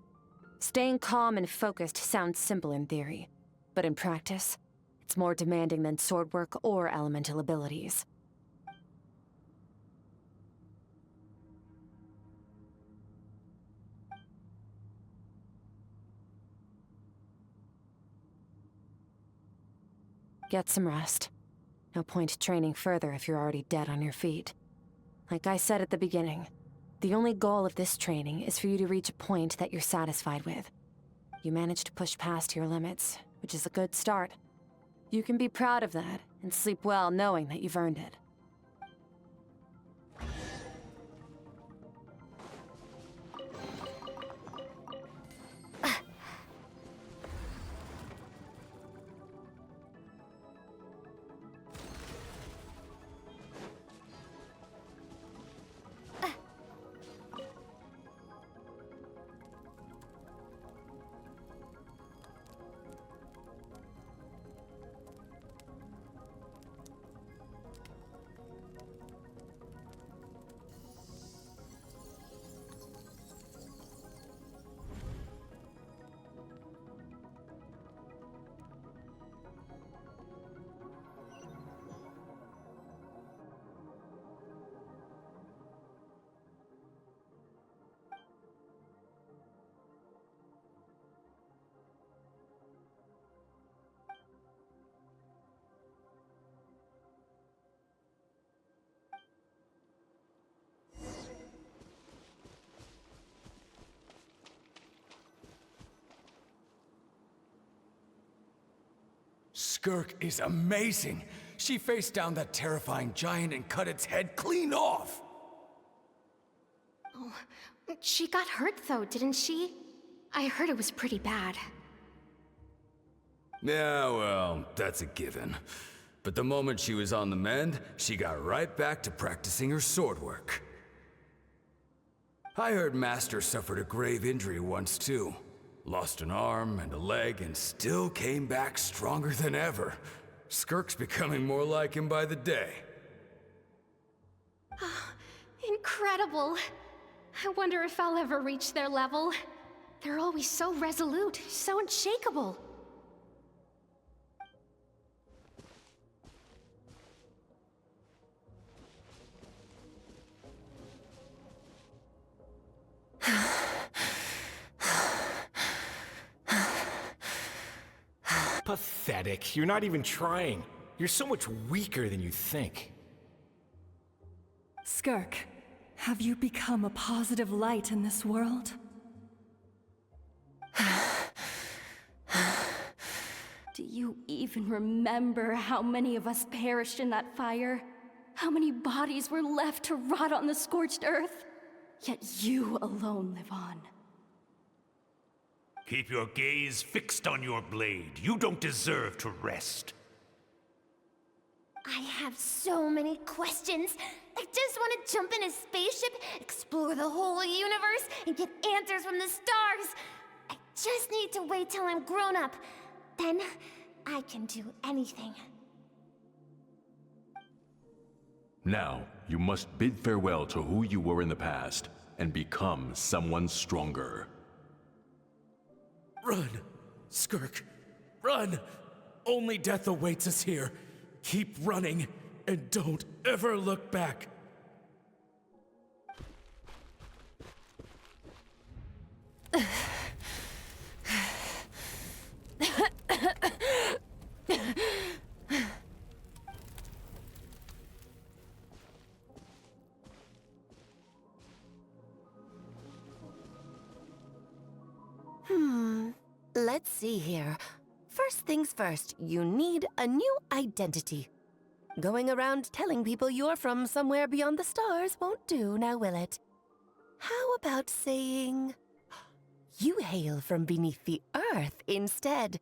Staying calm and focused sounds simple in theory, but in practice, it's more demanding than sword work or elemental abilities. Get some rest. No point training further if you're already dead on your feet. Like I said at the beginning, the only goal of this training is for you to reach a point that you're satisfied with. You managed to push past your limits, which is a good start. You can be proud of that, and sleep well knowing that you've earned it. Skirk is amazing. She faced down that terrifying giant and cut its head clean off. Oh, she got hurt though, didn't she? I heard it was pretty bad. Yeah, well, that's a given. But the moment she was on the mend, she got right back to practicing her sword work. I heard Master suffered a grave injury once too. Lost an arm and a leg and still came back stronger than ever. Skirk's becoming more like him by the day. Incredible. I wonder if I'll ever reach their level. They're always so resolute, so unshakable. Pathetic. You're not even trying. You're so much weaker than you think. Skirk, have you become a positive light in this world? Do you even remember how many of us perished in that fire? How many bodies were left to rot on the scorched earth? Yet you alone live on. Keep your gaze fixed on your blade. You don't deserve to rest. I I have so many questions. I just want to jump in a spaceship, explore the whole universe, and get answers from the stars. I just need to wait till I'm grown up. Then, I can do anything. Now, you must bid farewell to who you were in the past, and become someone stronger. Run! Skirk! Run! Only death awaits us here. Keep running, and don't ever look back. Let's see here. First things first, you need a new identity. Going around telling people you're from somewhere beyond the stars won't do, now will it? How about saying, you hail from beneath the earth instead?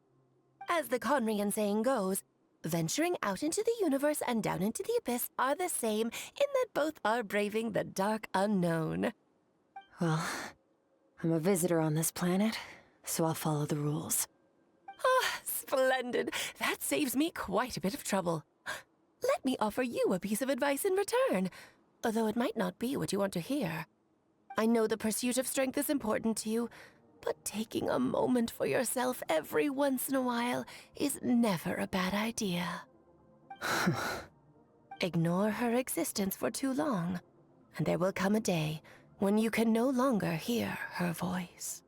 As the Conrian saying goes, venturing out into the universe and down into the abyss are the same in that both are braving the dark unknown. Well, I'm a visitor on this planet, so I'll follow the rules. Ah, splendid. That saves me quite a bit of trouble. Let me offer you a piece of advice in return, although it might not be what you want to hear. I know the pursuit of strength is important to you, but taking a moment for yourself every once in a while is never a bad idea. Ignore her existence for too long, and there will come a day when you can no longer hear her voice.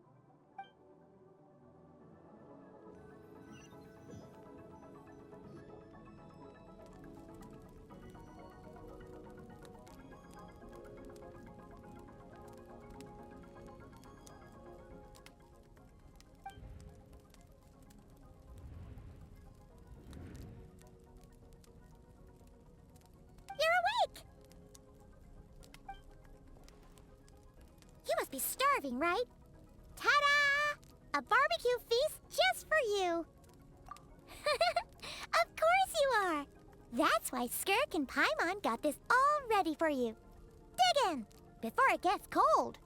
You must be starving, right? Ta-da! A barbecue feast just for you! Of course you are! That's why Skirk and Paimon got this all ready for you. Dig in, before it gets cold.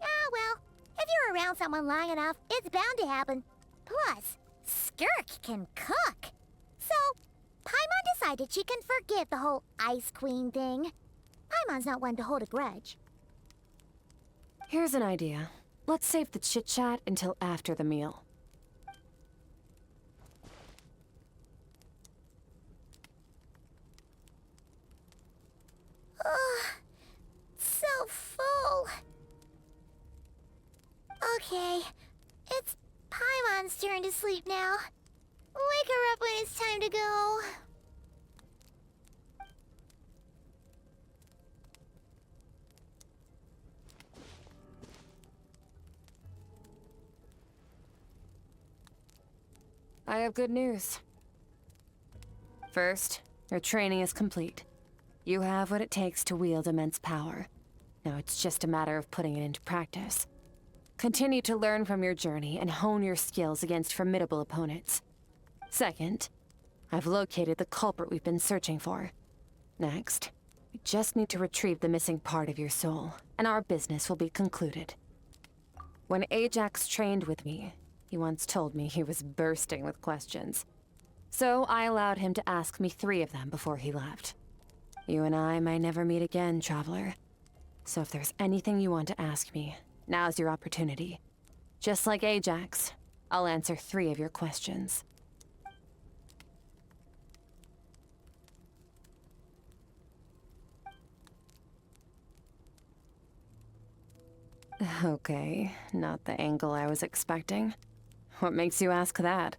Ah, well, if you're around someone long enough, it's bound to happen. Plus, Skirk can cook. So, Paimon decided she can forgive the whole Ice Queen thing. Paimon's not one to hold a grudge. Here's an idea. Let's save the chit-chat until after the meal. Ugh, so full. Okay, it's Paimon's turn to sleep now. Wake her up when it's time to go. I have good news. First, your training is complete. You have what it takes to wield immense power. Now it's just a matter of putting it into practice. Continue to learn from your journey and hone your skills against formidable opponents. Second, I've located the culprit we've been searching for. Next, we just need to retrieve the missing part of your soul, and our business will be concluded. When Ajax trained with me, he once told me he was bursting with questions. So I allowed him to ask me 3 of them before he left. You and I may never meet again, Traveler. So if there's anything you want to ask me, now's your opportunity. Just like Ajax, I'll answer 3 of your questions. Okay, not the angle I was expecting. What makes you ask that?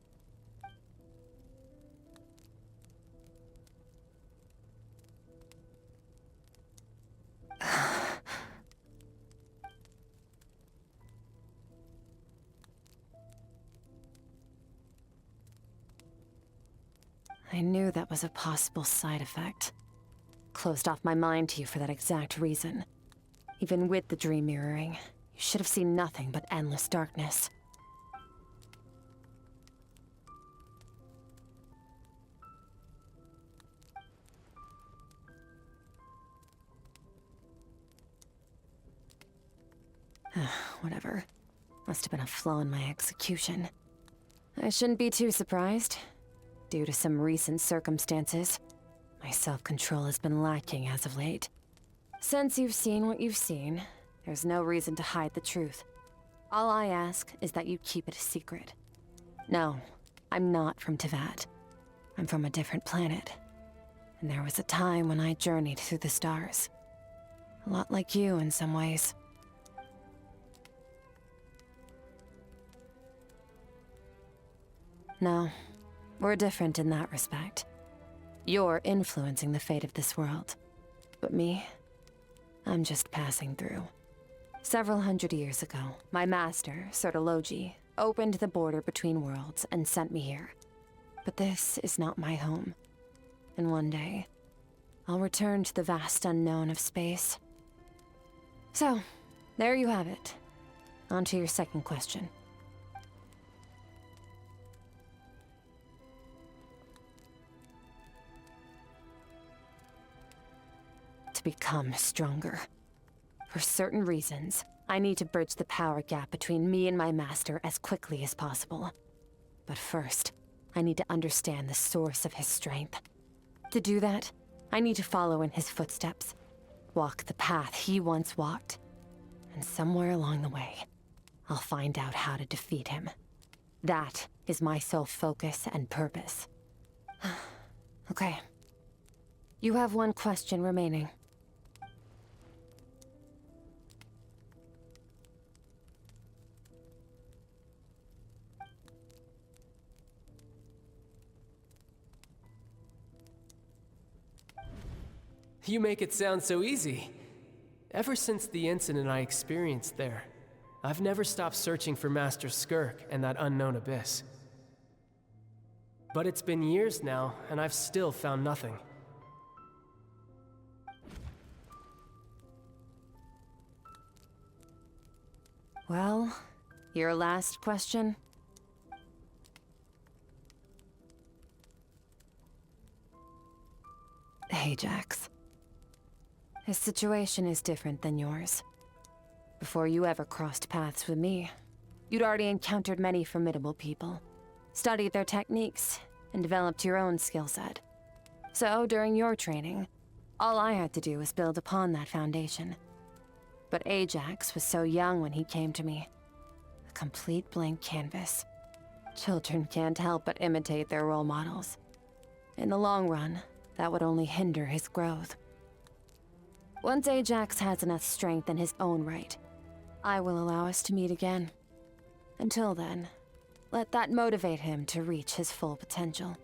I knew that was a possible side effect. Closed off my mind to you for that exact reason. Even with the dream mirroring, you should have seen nothing but endless darkness. Whatever. Must have been a flaw in my execution. I shouldn't be too surprised. Due to some recent circumstances, my self-control has been lacking as of late. Since you've seen what you've seen, there's no reason to hide the truth. All I ask is that you keep it a secret. No, I'm not from Teyvat. I'm from a different planet. And there was a time when I journeyed through the stars. A lot like you in some ways. No, we're different in that respect. You're influencing the fate of this world. But me, I'm just passing through. Several hundred years ago, my master, Sertologi, opened the border between worlds and sent me here. But this is not my home. And one day, I'll return to the vast unknown of space. So, there you have it. On to your second question. To become stronger. For certain reasons, I need to bridge the power gap between me and my master as quickly as possible. But first, I need to understand the source of his strength. To do that, I need to follow in his footsteps, walk the path he once walked, and somewhere along the way, I'll find out how to defeat him. That is my sole focus and purpose. Okay. You have one question remaining. You make it sound so easy. Ever since the incident I experienced there, I've never stopped searching for Master Skirk and that unknown abyss. But it's been years now, and I've still found nothing. Well, your last question? Ajax. His situation is different than yours. Before you ever crossed paths with me, you'd already encountered many formidable people, studied their techniques, and developed your own skill set. So, during your training, all I had to do was build upon that foundation. But Ajax was so young when he came to me. A complete blank canvas. Children can't help but imitate their role models. In the long run, that would only hinder his growth. Once Ajax has enough strength in his own right, I will allow us to meet again. Until then, let that motivate him to reach his full potential.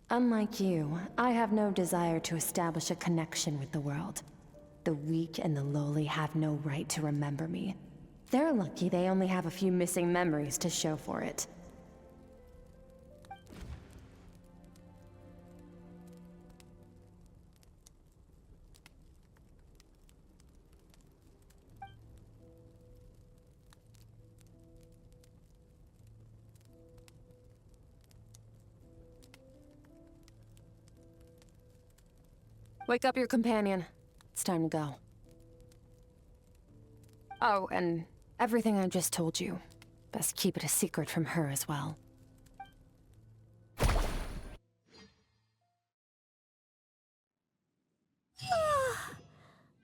Unlike you, I have no desire to establish a connection with the world. The weak and the lowly have no right to remember me. They're lucky they only have a few missing memories to show for it. Wake up your companion. It's time to go. Oh, and everything I just told you. Best keep it a secret from her as well.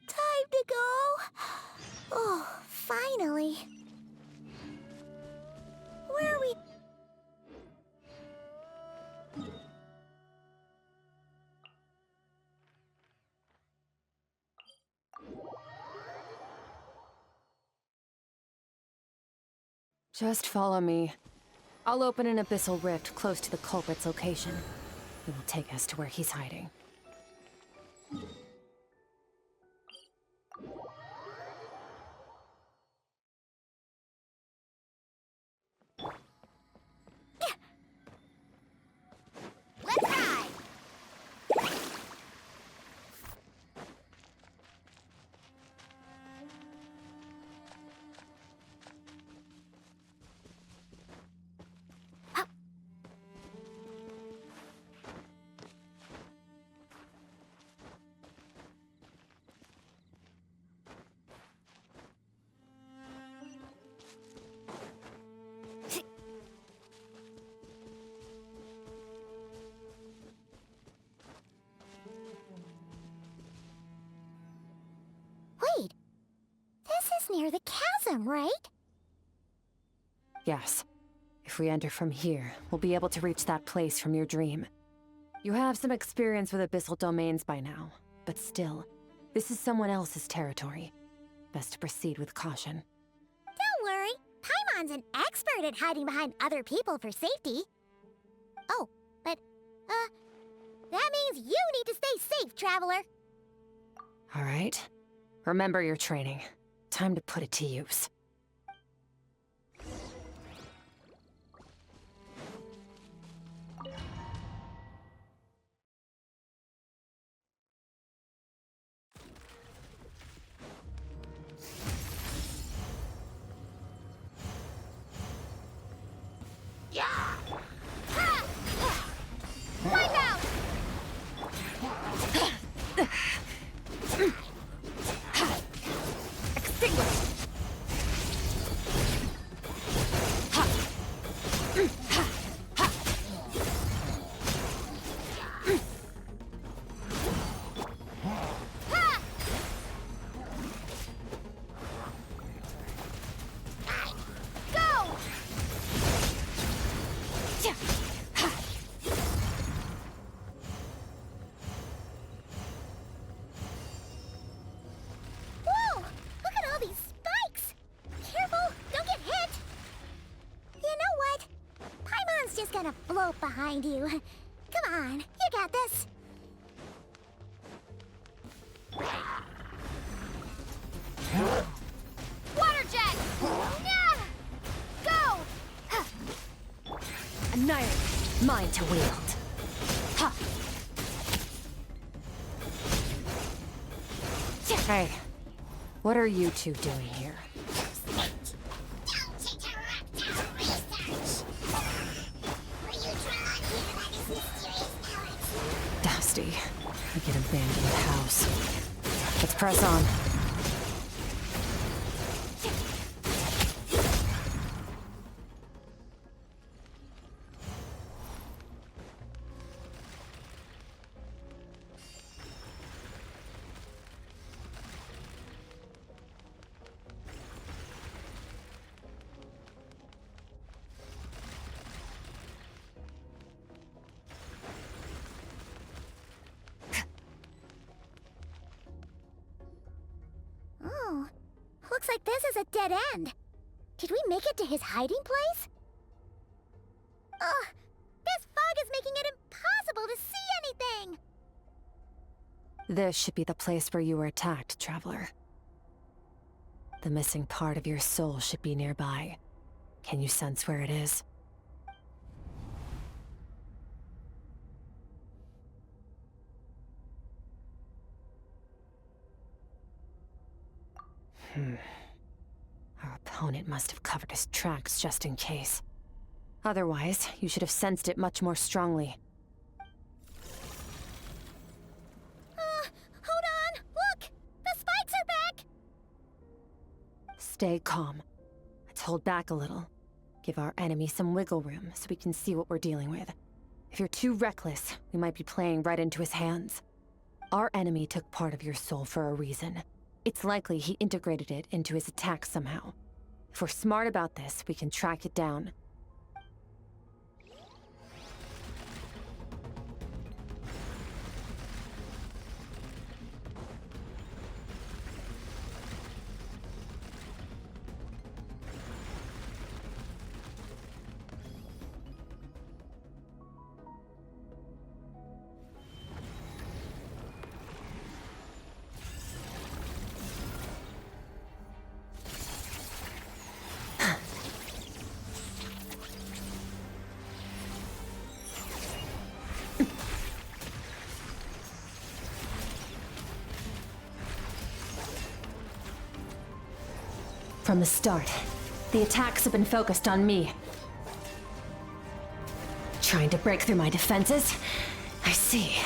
Time to go. Oh, finally. Where are we? Just follow me. I'll open an abyssal rift close to the culprit's location. It will take us to where he's hiding. near the chasm, right? Yes. If we enter from here, we'll be able to reach that place from your dream. You have some experience with abyssal domains by now, but still, this is someone else's territory. Best to proceed with caution. Don't worry. Paimon's an expert at hiding behind other people for safety. Oh, but, that means you need to stay safe, traveler. All right. Remember your training. Time to put it to use. Wipe out! Gonna float behind you. Come on, you got this. Water jet! Go! Annihilate. Mine to wield. Ha! Hey, what are you two doing here? Dusty, like an abandoned house. Let's press on. Oh, looks like this is a dead end. Did we make it to his hiding place? Ugh, this fog is making it impossible to see anything! This should be the place where you were attacked, Traveler. The missing part of your soul should be nearby. Can you sense where it is? Our opponent must have covered his tracks just in case. Otherwise, you should have sensed it much more strongly. Hold on! Look! The spikes are back! Stay calm. Let's hold back a little. Give our enemy some wiggle room so we can see what we're dealing with. If you're too reckless, we might be playing right into his hands. Our enemy took part of your soul for a reason. It's likely he integrated it into his attack somehow. If we're smart about this, we can track it down. From the start, the attacks have been focused on me. Trying to break through my defenses? I see.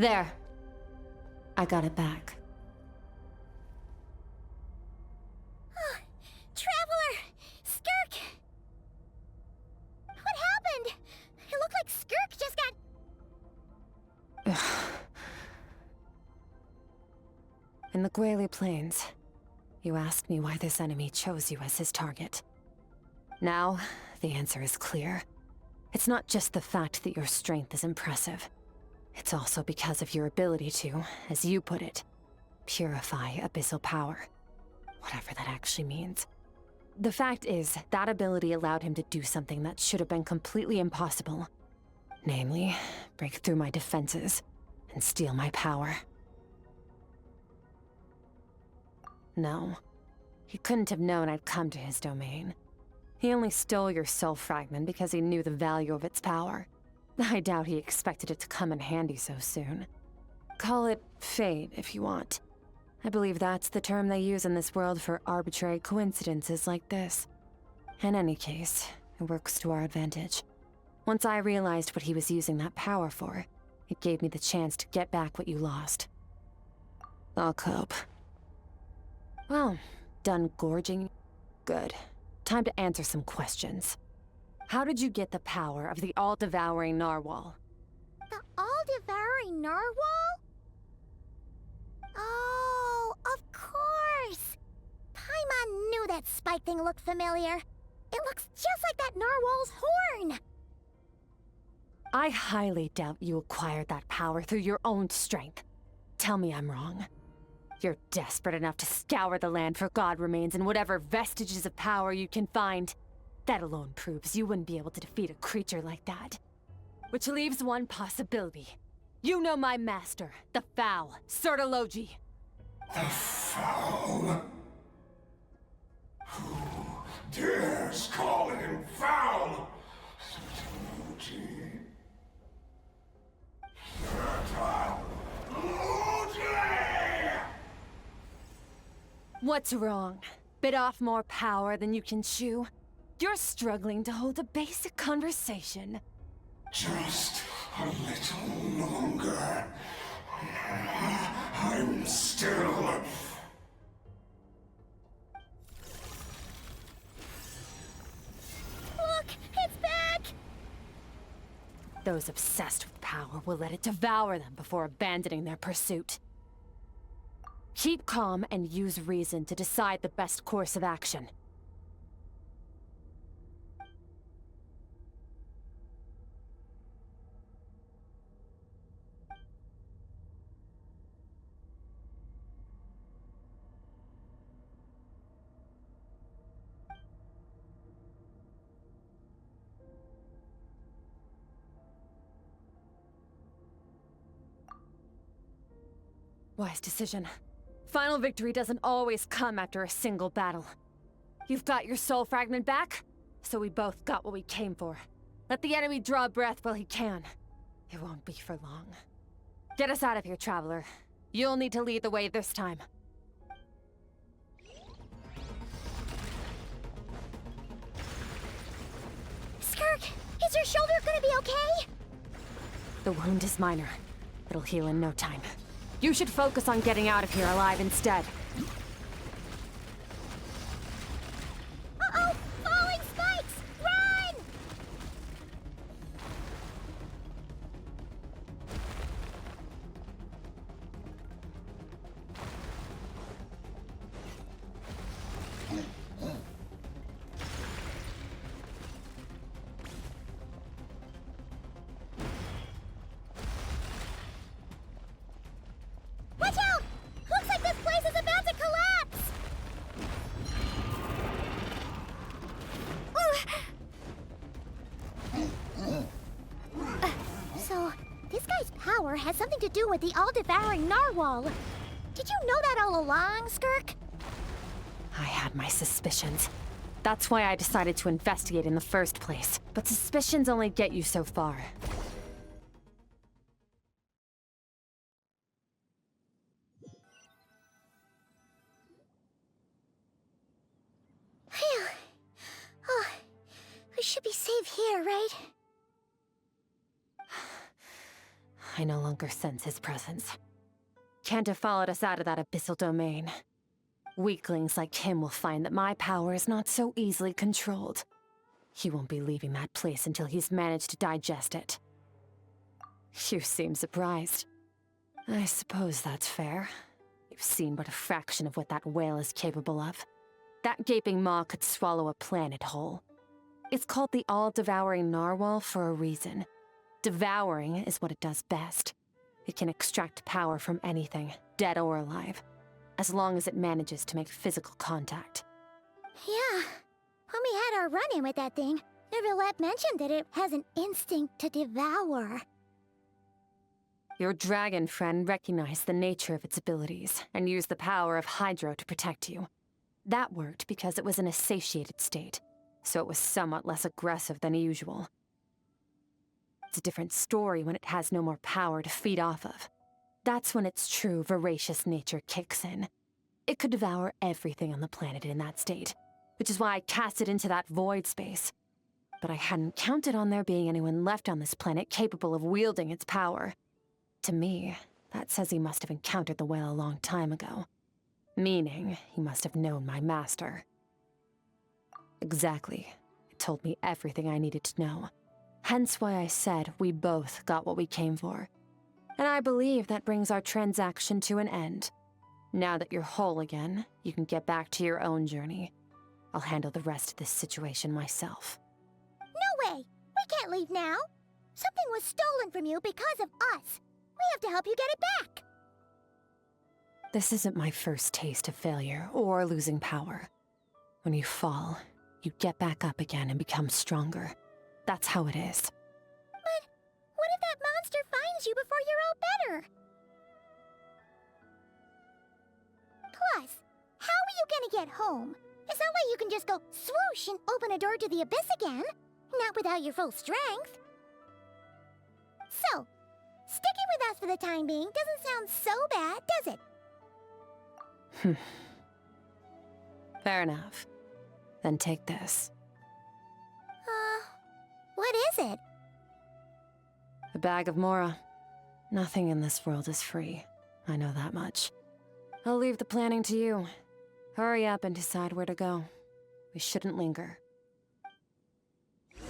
There. I got it back. Traveler! Skirk! What happened? It looked like Skirk just got... In the Guili Plains, you asked me why this enemy chose you as his target. Now, the answer is clear. It's not just the fact that your strength is impressive. It's also because of your ability to, as you put it, purify abyssal power. Whatever that actually means. The fact is, that ability allowed him to do something that should have been completely impossible. Namely, break through my defenses and steal my power. No, he couldn't have known I'd come to his domain. He only stole your soul fragment because he knew the value of its power. I doubt he expected it to come in handy so soon. Call it fate if you want. I believe that's the term they use in this world for arbitrary coincidences like this. In any case, it works to our advantage. Once I realized what he was using that power for, it gave me the chance to get back what you lost. I'll cope. Well, done gorging? Good. Time to answer some questions. How did you get the power of the all-devouring narwhal? The all-devouring narwhal? Oh, of course! Paimon knew that spike thing looked familiar. It looks just like that narwhal's horn! I highly doubt you acquired that power through your own strength. Tell me I'm wrong. You're desperate enough to scour the land for god remains and whatever vestiges of power you can find. That alone proves you wouldn't be able to defeat a creature like that. Which leaves one possibility. You know my master, the Foul, Sertologi. The Foul? Who dares call him foul? Sertologi. What's wrong? Bit off more power than you can chew? You're struggling to hold a basic conversation. Just a little longer. I'm still... Look! It's back! Those obsessed with power will let it devour them before abandoning their pursuit. Keep calm and use reason to decide the best course of action. Wise decision. Final victory doesn't always come after a single battle. You've got your soul fragment back, so we both got what we came for. Let the enemy draw breath while he can. It won't be for long. Get us out of here, Traveler. You'll need to lead the way this time. Skirk, is your shoulder gonna be okay? The wound is minor. It'll heal in no time. You should focus on getting out of here alive instead. Uh-oh! Falling spikes! Run! Watch out! Looks like this place is about to collapse! So, this guy's power has something to do with the all-devouring narwhal. Did you know that all along, Skirk? I had my suspicions. That's why I decided to investigate in the first place. But suspicions only get you so far. Phew. Oh, we should be safe here, right? I no longer sense his presence. Can't have followed us out of that abyssal domain. Weaklings like him will find that my power is not so easily controlled. He won't be leaving that place until he's managed to digest it. You seem surprised. I suppose that's fair. You've seen but a fraction of what that whale is capable of. That gaping maw could swallow a planet whole. It's called the all-devouring narwhal for a reason. Devouring is what it does best. It can extract power from anything, dead or alive, as long as it manages to make physical contact. Yeah. When we had our run-in with that thing, Neverlet mentioned that it has an instinct to devour. Your dragon friend recognized the nature of its abilities and used the power of Hydro to protect you. That worked because it was in a satiated state, so it was somewhat less aggressive than usual. It's a different story when it has no more power to feed off of. That's when its true voracious nature kicks in. It could devour everything on the planet in that state, which is why I cast it into that void space. But I hadn't counted on there being anyone left on this planet capable of wielding its power. To me, that says he must have encountered the whale a long time ago. Meaning, he must have known my master. Exactly. It told me everything I needed to know. Hence why I said we both got what we came for. And I believe that brings our transaction to an end. Now that you're whole again, you can get back to your own journey. I'll handle the rest of this situation myself. No way! We can't leave now! Something was stolen from you because of us! We have to help you get it back! This isn't my first taste of failure or losing power. When you fall, you get back up again and become stronger. That's how it is. But what if that monster finds you before you're all better? Plus, how are you gonna get home? It's not like you can just go swoosh and open a door to the abyss again. Not without your full strength. So, sticking with us for the time being doesn't sound so bad, does it? Fair enough. Then take this. What is it? A bag of Mora. Nothing in this world is free. I know that much. I'll leave the planning to you. Hurry up and decide where to go. We shouldn't linger.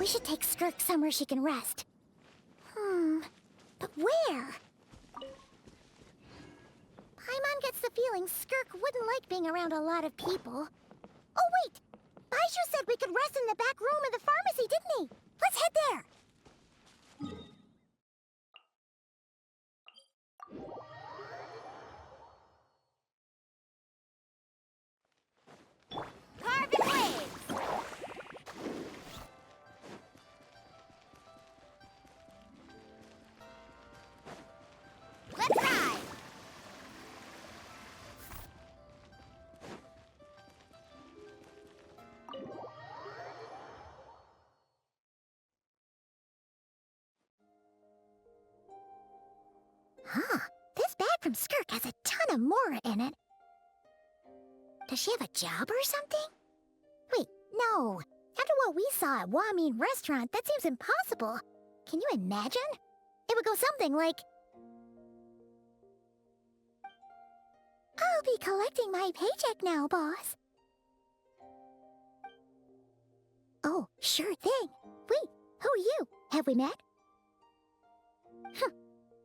We should take Skirk somewhere she can rest. But where? Paimon gets the feeling Skirk wouldn't like being around a lot of people. Oh wait! Baizhu said we could rest in the back room of the pharmacy, didn't he? Let's head there! Carving waves! Let's ride! Huh. This bag from Skirk has a ton of Mora in it. Does she have a job or something? Wait, no. After what we saw at Wamin Restaurant, that seems impossible. Can you imagine? It would go something like... I'll be collecting my paycheck now, boss. Oh, sure thing. Wait, who are you? Have we met?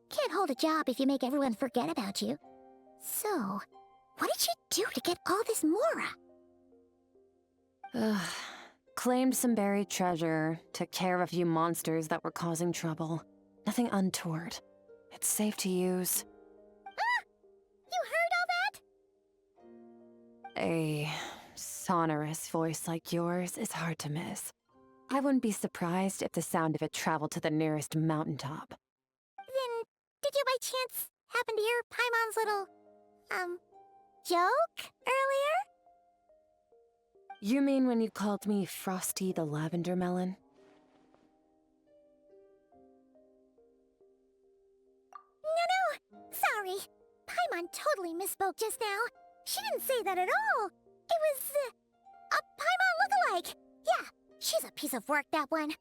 Can't hold a job if you make everyone forget about you. So, what did you do to get all this Mora? Claimed some buried treasure, took care of a few monsters that were causing trouble. Nothing untoward. It's safe to use. You heard all that? A sonorous voice like yours is hard to miss. I wouldn't be surprised if the sound of it traveled to the nearest mountaintop. Then, did you by chance happen to hear Paimon's little, joke earlier? You mean when you called me Frosty the Lavender Melon? No, sorry. Paimon totally misspoke just now. She didn't say that at all. It was, a Paimon lookalike. Yeah, she's a piece of work, that one.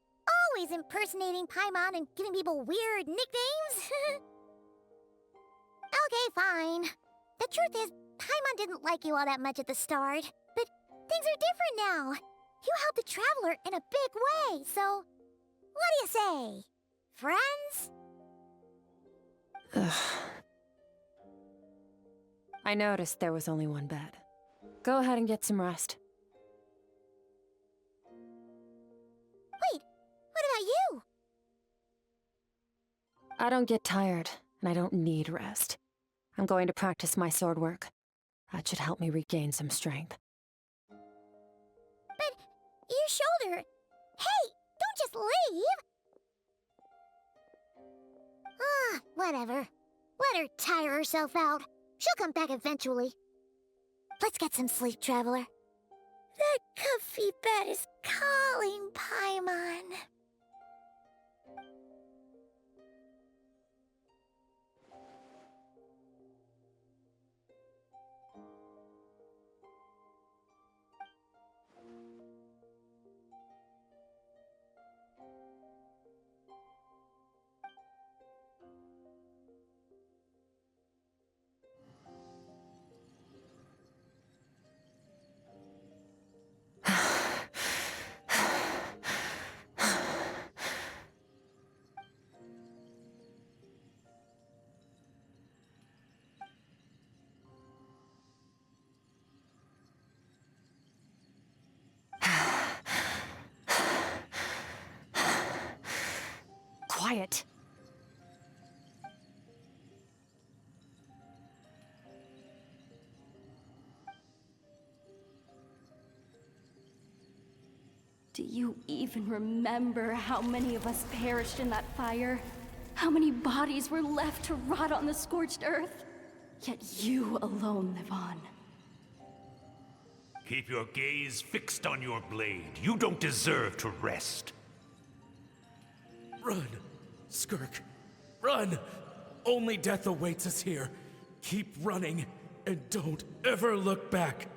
Always impersonating Paimon and giving people weird nicknames. Okay, fine. The truth is, Paimon didn't like you all that much at the start. But things are different now. You helped the Traveler in a big way, so... What do you say? Friends? Ugh. I noticed there was only one bed. Go ahead and get some rest. Wait, what about you? I don't get tired, and I don't need rest. I'm going to practice my sword work. That should help me regain some strength. But your shoulder... Hey, don't just leave! Ah, whatever. Let her tire herself out. She'll come back eventually. Let's get some sleep, Traveler. That comfy bed is calling, Paimon. Quiet. Do you even remember how many of us perished in that fire? How many bodies were left to rot on the scorched earth? Yet you alone live on. Keep your gaze fixed on your blade. You don't deserve to rest. Run, Skirk. Run! Only death awaits us here. Keep running, and don't ever look back.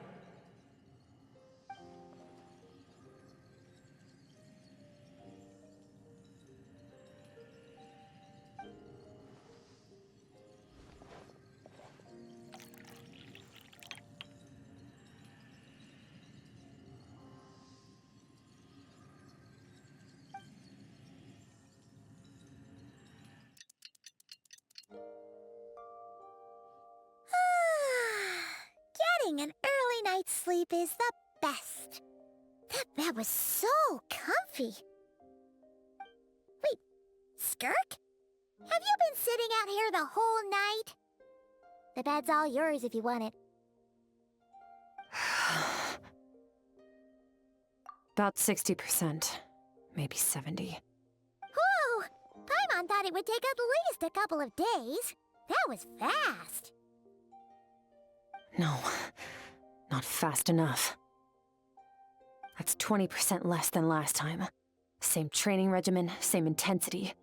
Getting an early night's sleep is the best. That bed was so comfy. Wait, Skirk? Have you been sitting out here the whole night? The bed's all yours if you want it. About 60%, maybe 70. Whew! Paimon thought it would take at least a couple of days. That was fast. No, not fast enough. That's 20% less than last time. Same training regimen, same intensity.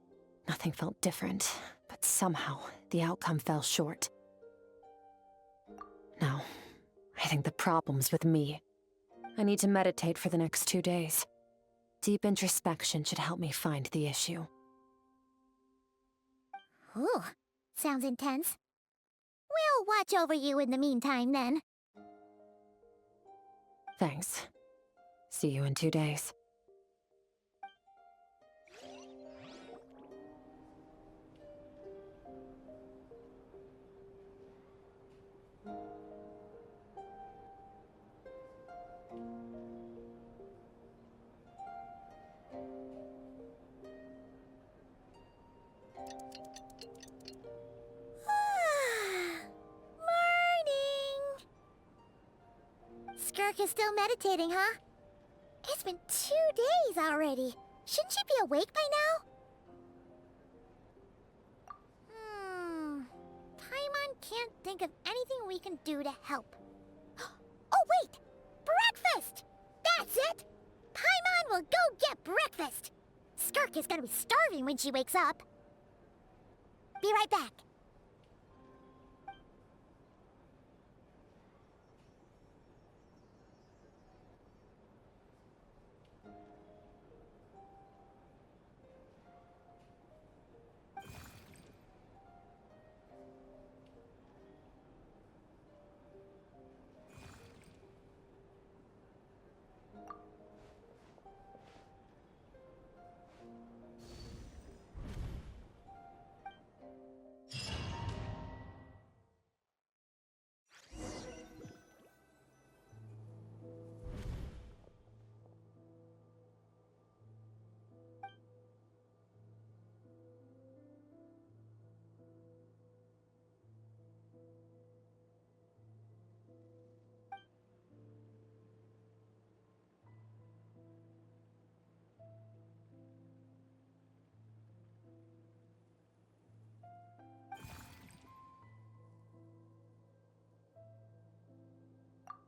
Nothing felt different, but somehow the outcome fell short. No, I think the problem's with me. I need to meditate for the next 2 days. Deep introspection should help me find the issue. Ooh, sounds intense. We'll watch over you in the meantime, then. Thanks. See you in 2 days. Skirk is still meditating, huh? It's been 2 days already. Shouldn't she be awake by now? Paimon can't think of anything we can do to help. Oh, wait! Breakfast! That's it! Paimon will go get breakfast! Skirk is gonna be starving when she wakes up. Be right back.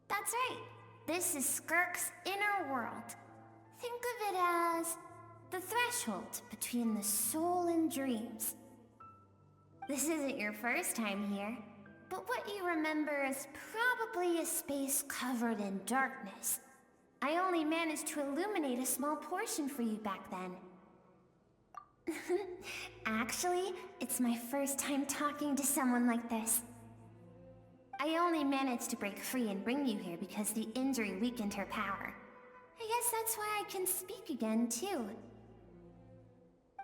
That's right. This is Skirk's inner world. Think of it as the threshold between the soul and dreams. This isn't your first time here, but what you remember is probably a space covered in darkness. I only managed to illuminate a small portion for you back then. Actually, it's my first time talking to someone like this. I only managed to break free and bring you here because the injury weakened her power. I guess that's why I can speak again, too.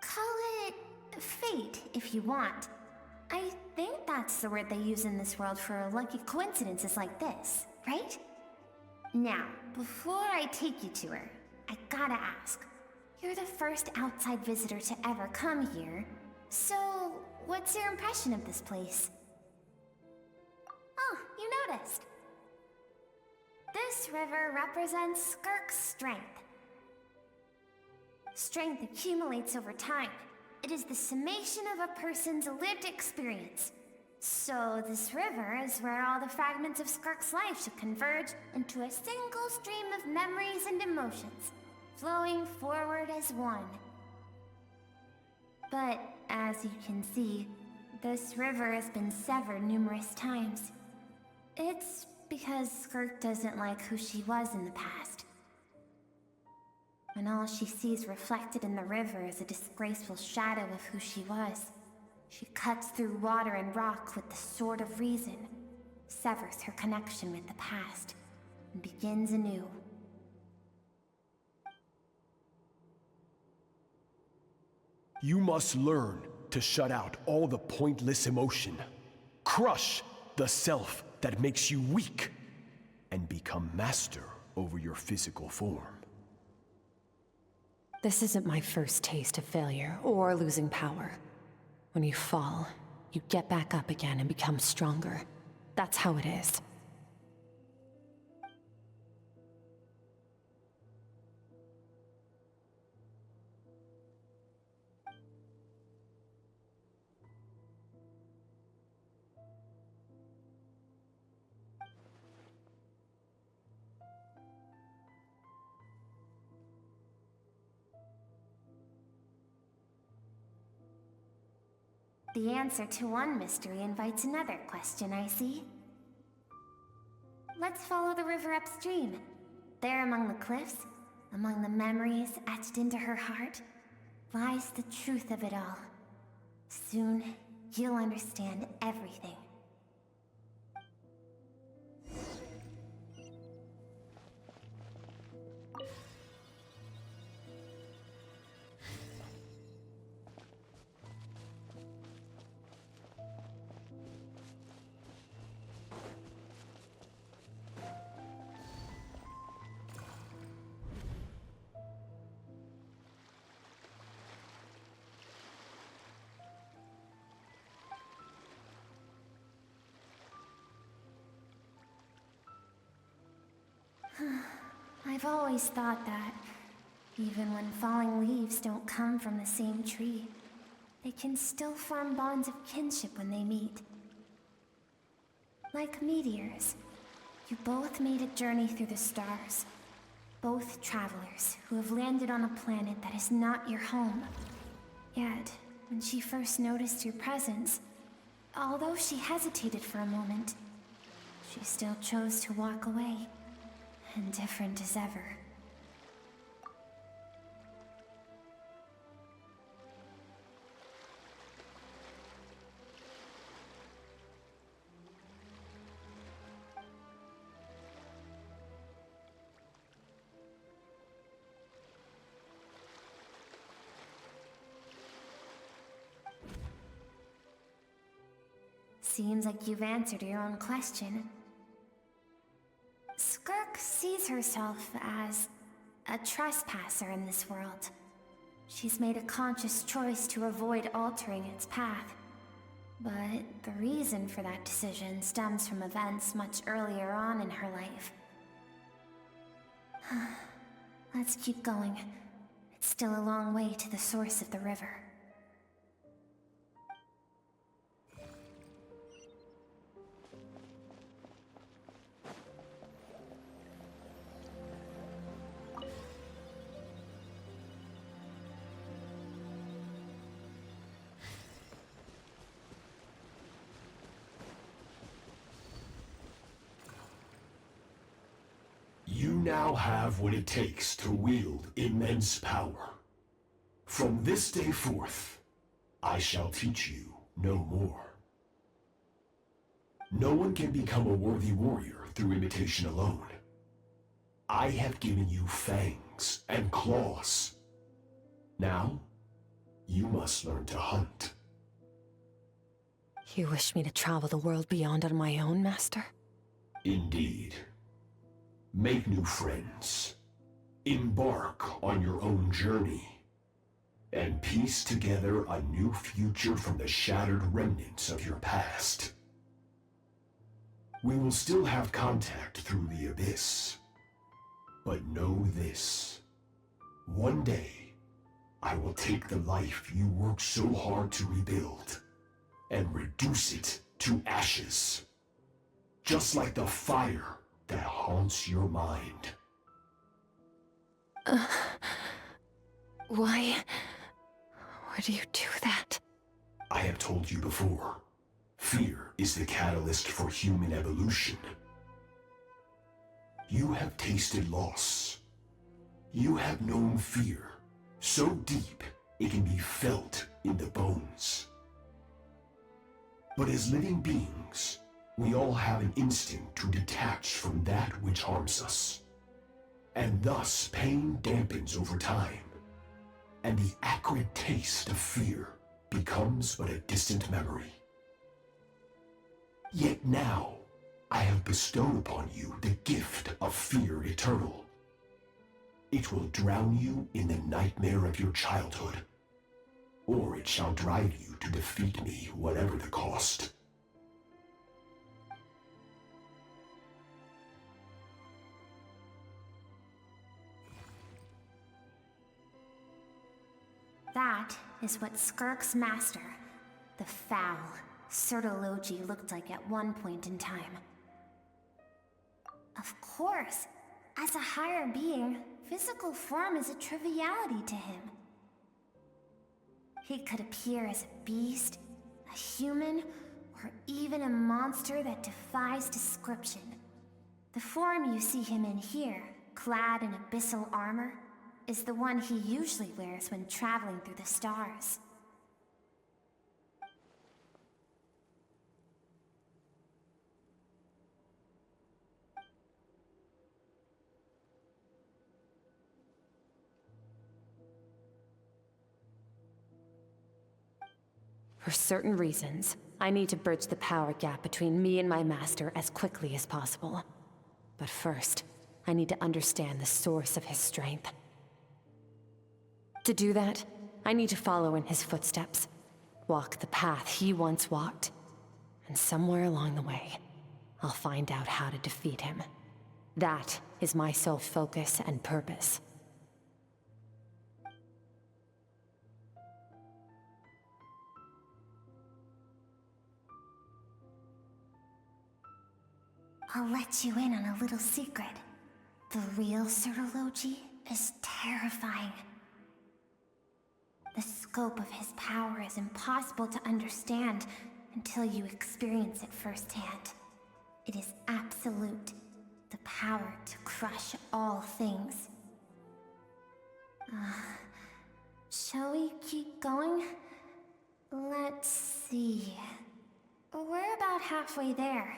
Call it fate, if you want. I think that's the word they use in this world for lucky coincidences like this, right? Now, before I take you to her, I gotta ask. You're the first outside visitor to ever come here, so what's your impression of this place? Oh, you noticed. This river represents Skirk's strength. Strength accumulates over time. It is the summation of a person's lived experience. So this river is where all the fragments of Skirk's life should converge into a single stream of memories and emotions, flowing forward as one. But as you can see, this river has been severed numerous times. It's because Skirk doesn't like who she was in the past. When all she sees reflected in the river is a disgraceful shadow of who she was, she cuts through water and rock with the sword of reason, severs her connection with the past, and begins anew. You must learn to shut out all the pointless emotion. Crush the self that makes you weak, and become master over your physical form. This isn't my first taste of failure or losing power. When you fall, you get back up again and become stronger. That's how it is. The answer to one mystery invites another question, I see. Let's follow the river upstream. There among the cliffs, among the memories etched into her heart, lies the truth of it all. Soon, you'll understand everything. I've always thought that, even when falling leaves don't come from the same tree, they can still form bonds of kinship when they meet. Like meteors, you both made a journey through the stars. Both travelers who have landed on a planet that is not your home. Yet, when she first noticed your presence, although she hesitated for a moment, she still chose to walk away. Indifferent as ever. Seems like you've answered your own question. Skirk sees herself as a trespasser in this world. She's made a conscious choice to avoid altering its path. But the reason for that decision stems from events much earlier on in her life. Let's keep going. It's still a long way to the source of the river. now have what it takes to wield immense power. From this day forth, I shall teach you no more. No one can become a worthy warrior through imitation alone. I have given you fangs and claws. Now, you must learn to hunt. You wish me to travel the world beyond on my own, Master? Indeed. Make new friends. Embark on your own journey. And piece together a new future from the shattered remnants of your past. We will still have contact through the Abyss. But know this. One day, I will take the life you worked so hard to rebuild and reduce it to ashes. Just like the fire that haunts your mind. Why would you do that? I have told you before, fear is the catalyst for human evolution. You have tasted loss. You have known fear, so deep it can be felt in the bones. But as living beings, we all have an instinct to detach from that which harms us. And thus pain dampens over time, and the acrid taste of fear becomes but a distant memory. Yet now, I have bestowed upon you the gift of fear eternal. It will drown you in the nightmare of your childhood, or it shall drive you to defeat me, whatever the cost. That is what Skirk's master, the foul Sertologi, looked like at one point in time. Of course, as a higher being, physical form is a triviality to him. He could appear as a beast, a human, or even a monster that defies description. The form you see him in here, clad in abyssal armor, is the one he usually wears when traveling through the stars. For certain reasons, I need to bridge the power gap between me and my master as quickly as possible. But first, I need to understand the source of his strength. To do that, I need to follow in his footsteps, walk the path he once walked, and somewhere along the way, I'll find out how to defeat him. That is my sole focus and purpose. I'll let you in on a little secret. The real Sertologi is terrifying. The scope of his power is impossible to understand until you experience it firsthand. It is absolute, the power to crush all things. Shall we keep going? Let's see. We're about halfway there.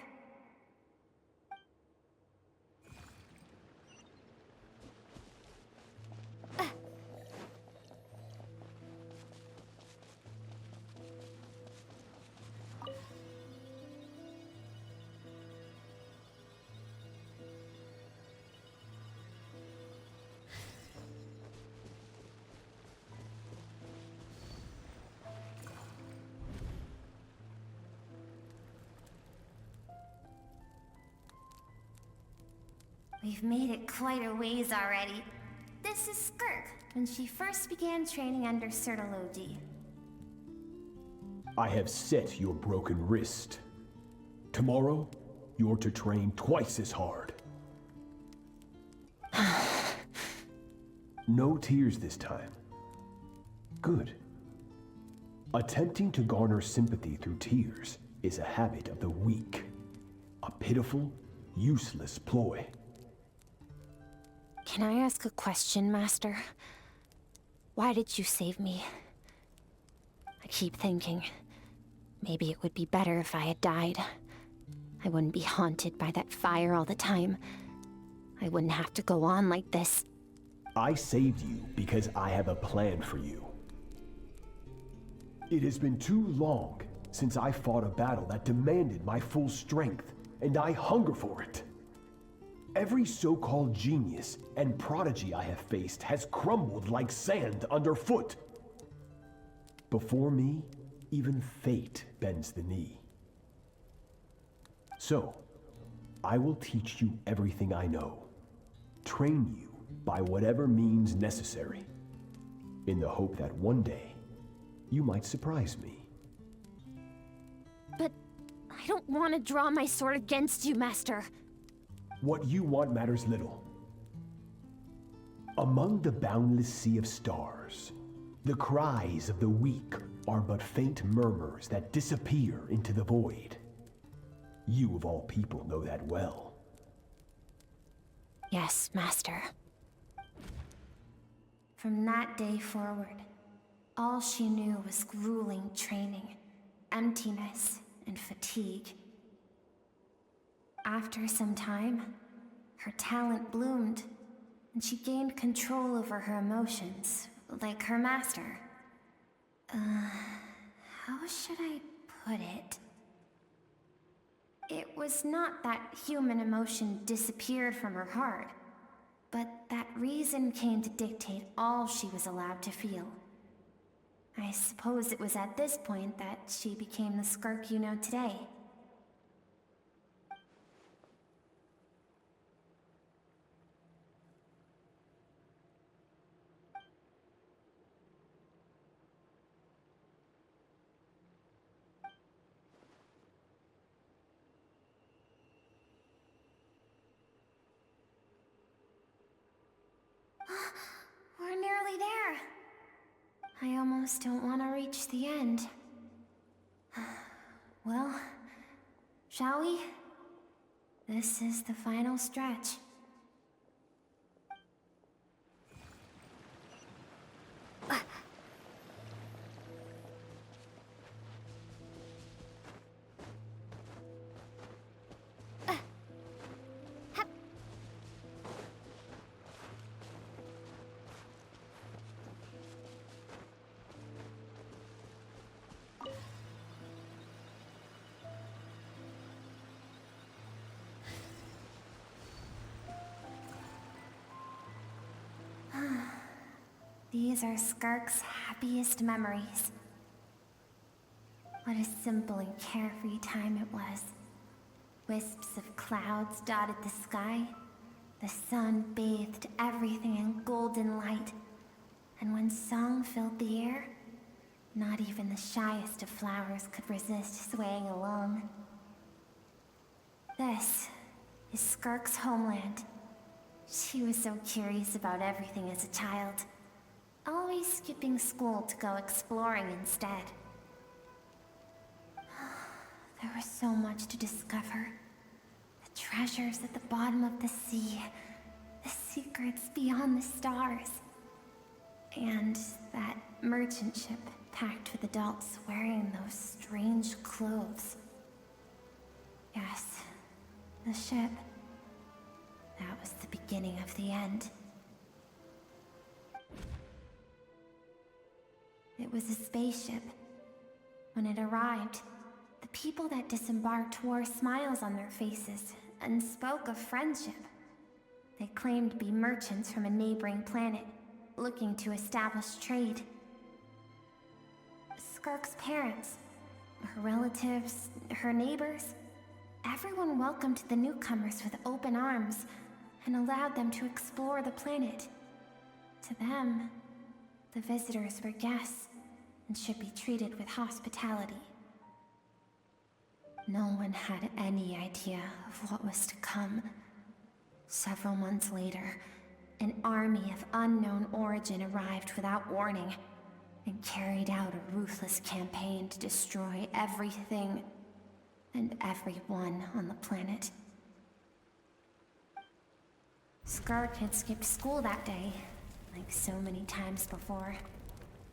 We've made it quite a ways already. This is Skirk, when she first began training under Sertologi. I have set your broken wrist. Tomorrow, you're to train twice as hard. No tears this time. Good. Attempting to garner sympathy through tears is a habit of the weak. A pitiful, useless ploy. Can I ask a question, Master? Why did you save me? I keep thinking, maybe it would be better if I had died. I wouldn't be haunted by that fire all the time. I wouldn't have to go on like this. I saved you because I have a plan for you. It has been too long since I fought a battle that demanded my full strength, and I hunger for it. Every so-called genius and prodigy I have faced has crumbled like sand underfoot. Before me, even fate bends the knee. So, I will teach you everything I know. Train you by whatever means necessary, in the hope that one day, you might surprise me. But I don't want to draw my sword against you, Master. What you want matters little. Among the boundless sea of stars, the cries of the weak are but faint murmurs that disappear into the void. You of all people know that well. Yes, Master. From that day forward, all she knew was grueling training, emptiness, and fatigue. After some time, her talent bloomed, and she gained control over her emotions, like her master. How should I put it? It was not that human emotion disappeared from her heart, but that reason came to dictate all she was allowed to feel. I suppose it was at this point that she became the Skirk you know today. We're nearly there. I almost don't want to reach the end. Well, shall we? This is the final stretch. These are Skirk's happiest memories. What a simple and carefree time it was. Wisps of clouds dotted the sky. The sun bathed everything in golden light. And when song filled the air, not even the shyest of flowers could resist swaying along. This is Skirk's homeland. She was so curious about everything as a child. Always skipping school to go exploring instead. There was so much to discover. The treasures at the bottom of the sea, the secrets beyond the stars, and that merchant ship packed with adults wearing those strange clothes. Yes, the ship. That was the beginning of the end. It was a spaceship. When it arrived, the people that disembarked wore smiles on their faces and spoke of friendship. They claimed to be merchants from a neighboring planet, looking to establish trade. Skirk's parents, her relatives, her neighbors, everyone welcomed the newcomers with open arms and allowed them to explore the planet. To them, the visitors were guests and should be treated with hospitality. No one had any idea of what was to come. Several months later, an army of unknown origin arrived without warning and carried out a ruthless campaign to destroy everything and everyone on the planet. Skirk had skipped school that day, like so many times before,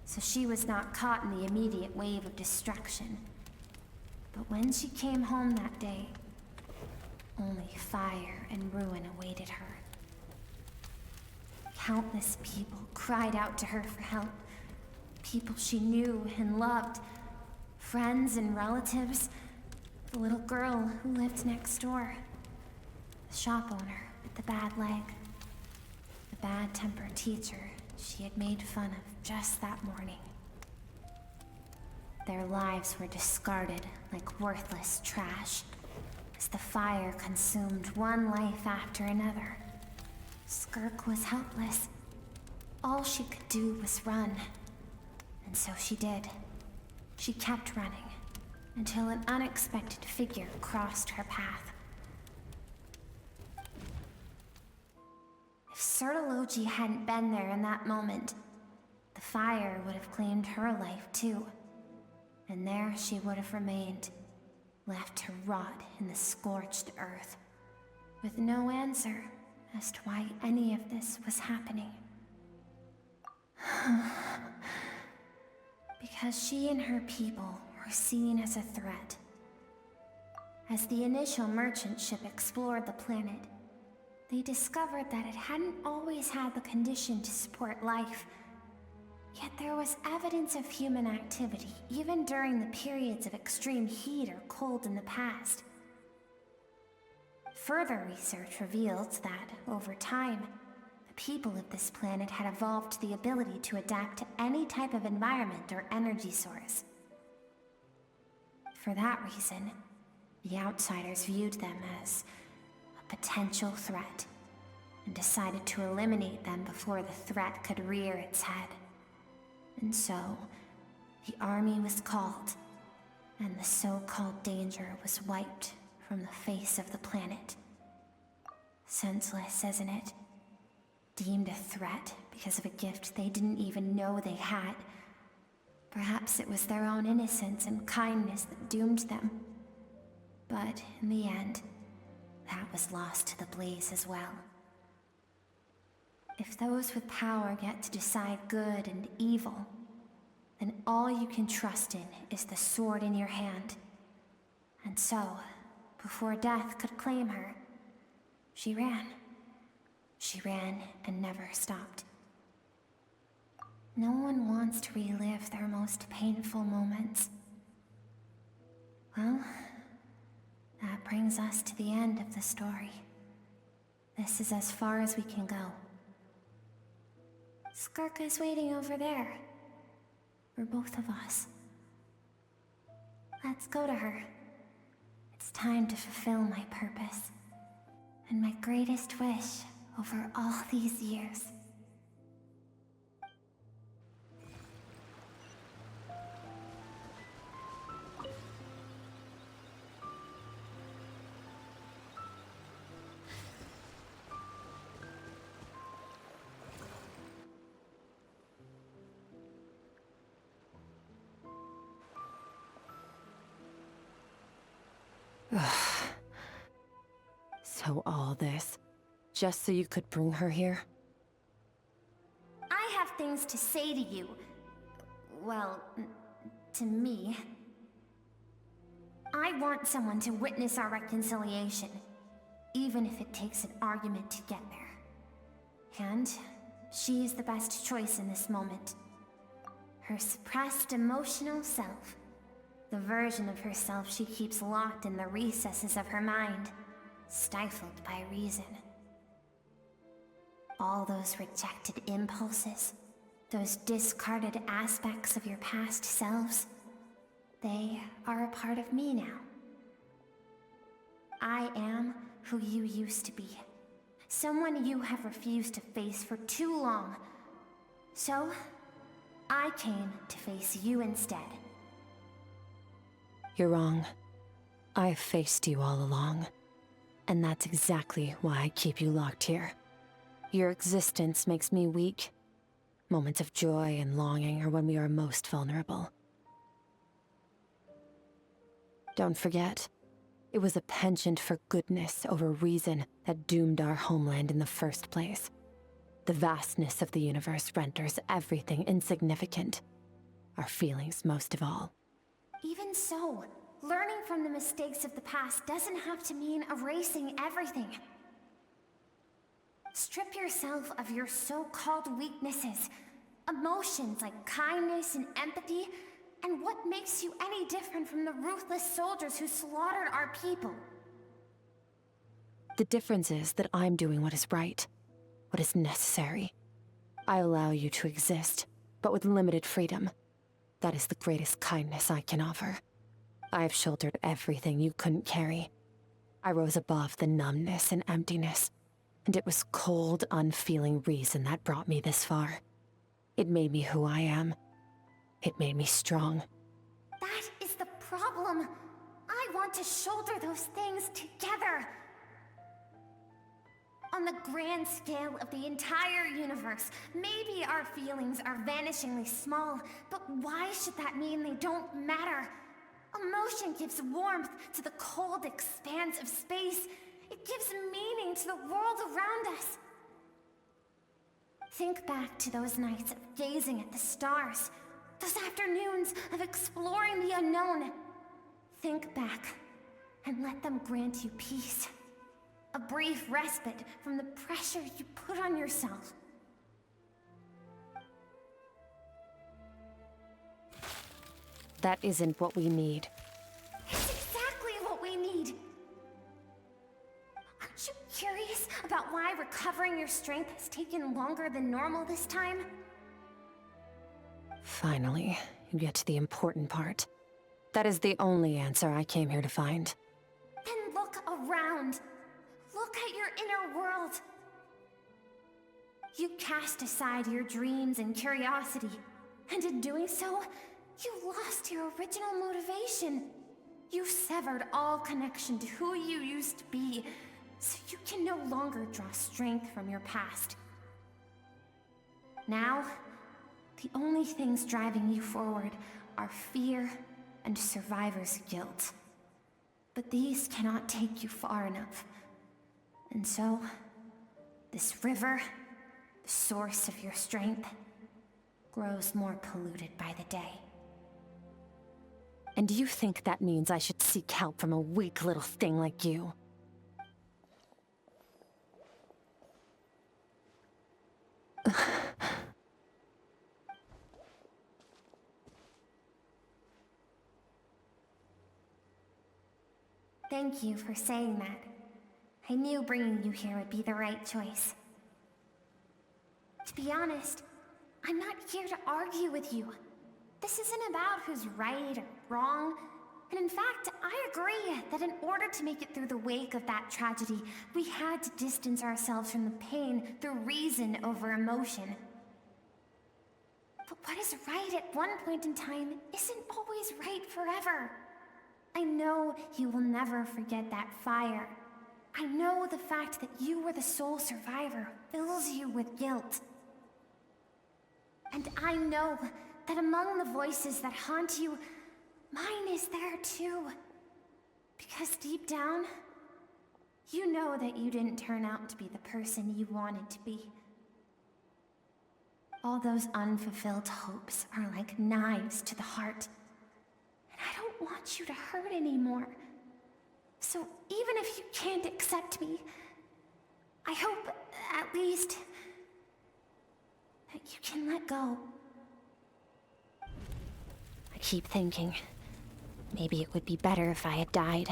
so she was not caught in the immediate wave of destruction. But when she came home that day, only fire and ruin awaited her. Countless people cried out to her for help. People she knew and loved. Friends and relatives. The little girl who lived next door. The shop owner with the bad leg. The bad-tempered teacher she had made fun of just that morning. Their lives were discarded like worthless trash as the fire consumed one life after another. Skirk was helpless. All she could do was run. And so she did. She kept running until an unexpected figure crossed her path. If Sertology hadn't been there in that moment, the fire would have claimed her life too. And there she would have remained, left to rot in the scorched earth, with no answer as to why any of this was happening. Because she and her people were seen as a threat. As the initial merchant ship explored the planet, they discovered that it hadn't always had the condition to support life. Yet there was evidence of human activity, even during the periods of extreme heat or cold in the past. Further research revealed that, over time, the people of this planet had evolved the ability to adapt to any type of environment or energy source. For that reason, the outsiders viewed them as a potential threat, and decided to eliminate them before the threat could rear its head. And so, the army was called, and the so-called danger was wiped from the face of the planet. Senseless, isn't it? Deemed a threat because of a gift they didn't even know they had. Perhaps it was their own innocence and kindness that doomed them. But in the end, that was lost to the blaze as well. If those with power get to decide good and evil, then all you can trust in is the sword in your hand. And so, before death could claim her, she ran. She ran and never stopped. No one wants to relive their most painful moments. Well, that brings us to the end of the story. This is as far as we can go. Skirk is waiting over there. For both of us. Let's go to her. It's time to fulfill my purpose. And my greatest wish over all these years. So all this, just so you could bring her here? I have things to say to you. Well, to me. I want someone to witness our reconciliation, even if it takes an argument to get there. And she is the best choice in this moment. Her suppressed emotional self. The version of herself she keeps locked in the recesses of her mind, stifled by reason. All those rejected impulses, those discarded aspects of your past selves, they are a part of me now. I am who you used to be. Someone you have refused to face for too long. So, I came to face you instead. You're wrong. I've faced you all along. And that's exactly why I keep you locked here. Your existence makes me weak. Moments of joy and longing are when we are most vulnerable. Don't forget, It was a penchant for goodness over reason that doomed our homeland in the first place. The vastness of the universe renders everything insignificant. Our feelings most of all. Even so, learning from the mistakes of the past doesn't have to mean erasing everything. Strip yourself of your so-called weaknesses, emotions like kindness and empathy, and what makes you any different from the ruthless soldiers who slaughtered our people? The difference is that I'm doing what is right, what is necessary. I allow you to exist, but with limited freedom. That is the greatest kindness I can offer. I have shouldered everything you couldn't carry. I rose above the numbness and emptiness, and it was cold, unfeeling reason that brought me this far. It made me who I am. It made me strong. That is the problem. I want to shoulder those things together. On the grand scale of the entire universe, maybe our feelings are vanishingly small, but why should that mean they don't matter? Emotion gives warmth to the cold expanse of space. It gives meaning to the world around us. Think back to those nights of gazing at the stars, those afternoons of exploring the unknown. Think back and let them grant you peace. A brief respite from the pressure you put on yourself. That isn't what we need. It's exactly what we need. Aren't you curious about why recovering your strength has taken longer than normal this time? Finally, you get to the important part. That is the only answer I came here to find. Then look around. Look at your inner world. You cast aside your dreams and curiosity, and in doing so, you lost your original motivation. You severed all connection to who you used to be, so you can no longer draw strength from your past. Now, the only things driving you forward are fear and survivor's guilt. But these cannot take you far enough. And so, this river, the source of your strength, grows more polluted by the day. And do you think that means I should seek help from a weak little thing like you? Thank you for saying that. I knew bringing you here would be the right choice. To be honest, I'm not here to argue with you. This isn't about who's right or wrong. And in fact, I agree that in order to make it through the wake of that tragedy, we had to distance ourselves from the pain through reason over emotion. But what is right at one point in time isn't always right forever. I know you will never forget that fire. I know the fact that you were the sole survivor fills you with guilt. And I know that among the voices that haunt you, mine is there too. Because deep down, you know that you didn't turn out to be the person you wanted to be. All those unfulfilled hopes are like knives to the heart. And I don't want you to hurt anymore. So even if you can't accept me, I hope, at least, that you can let go. I keep thinking, maybe it would be better if I had died.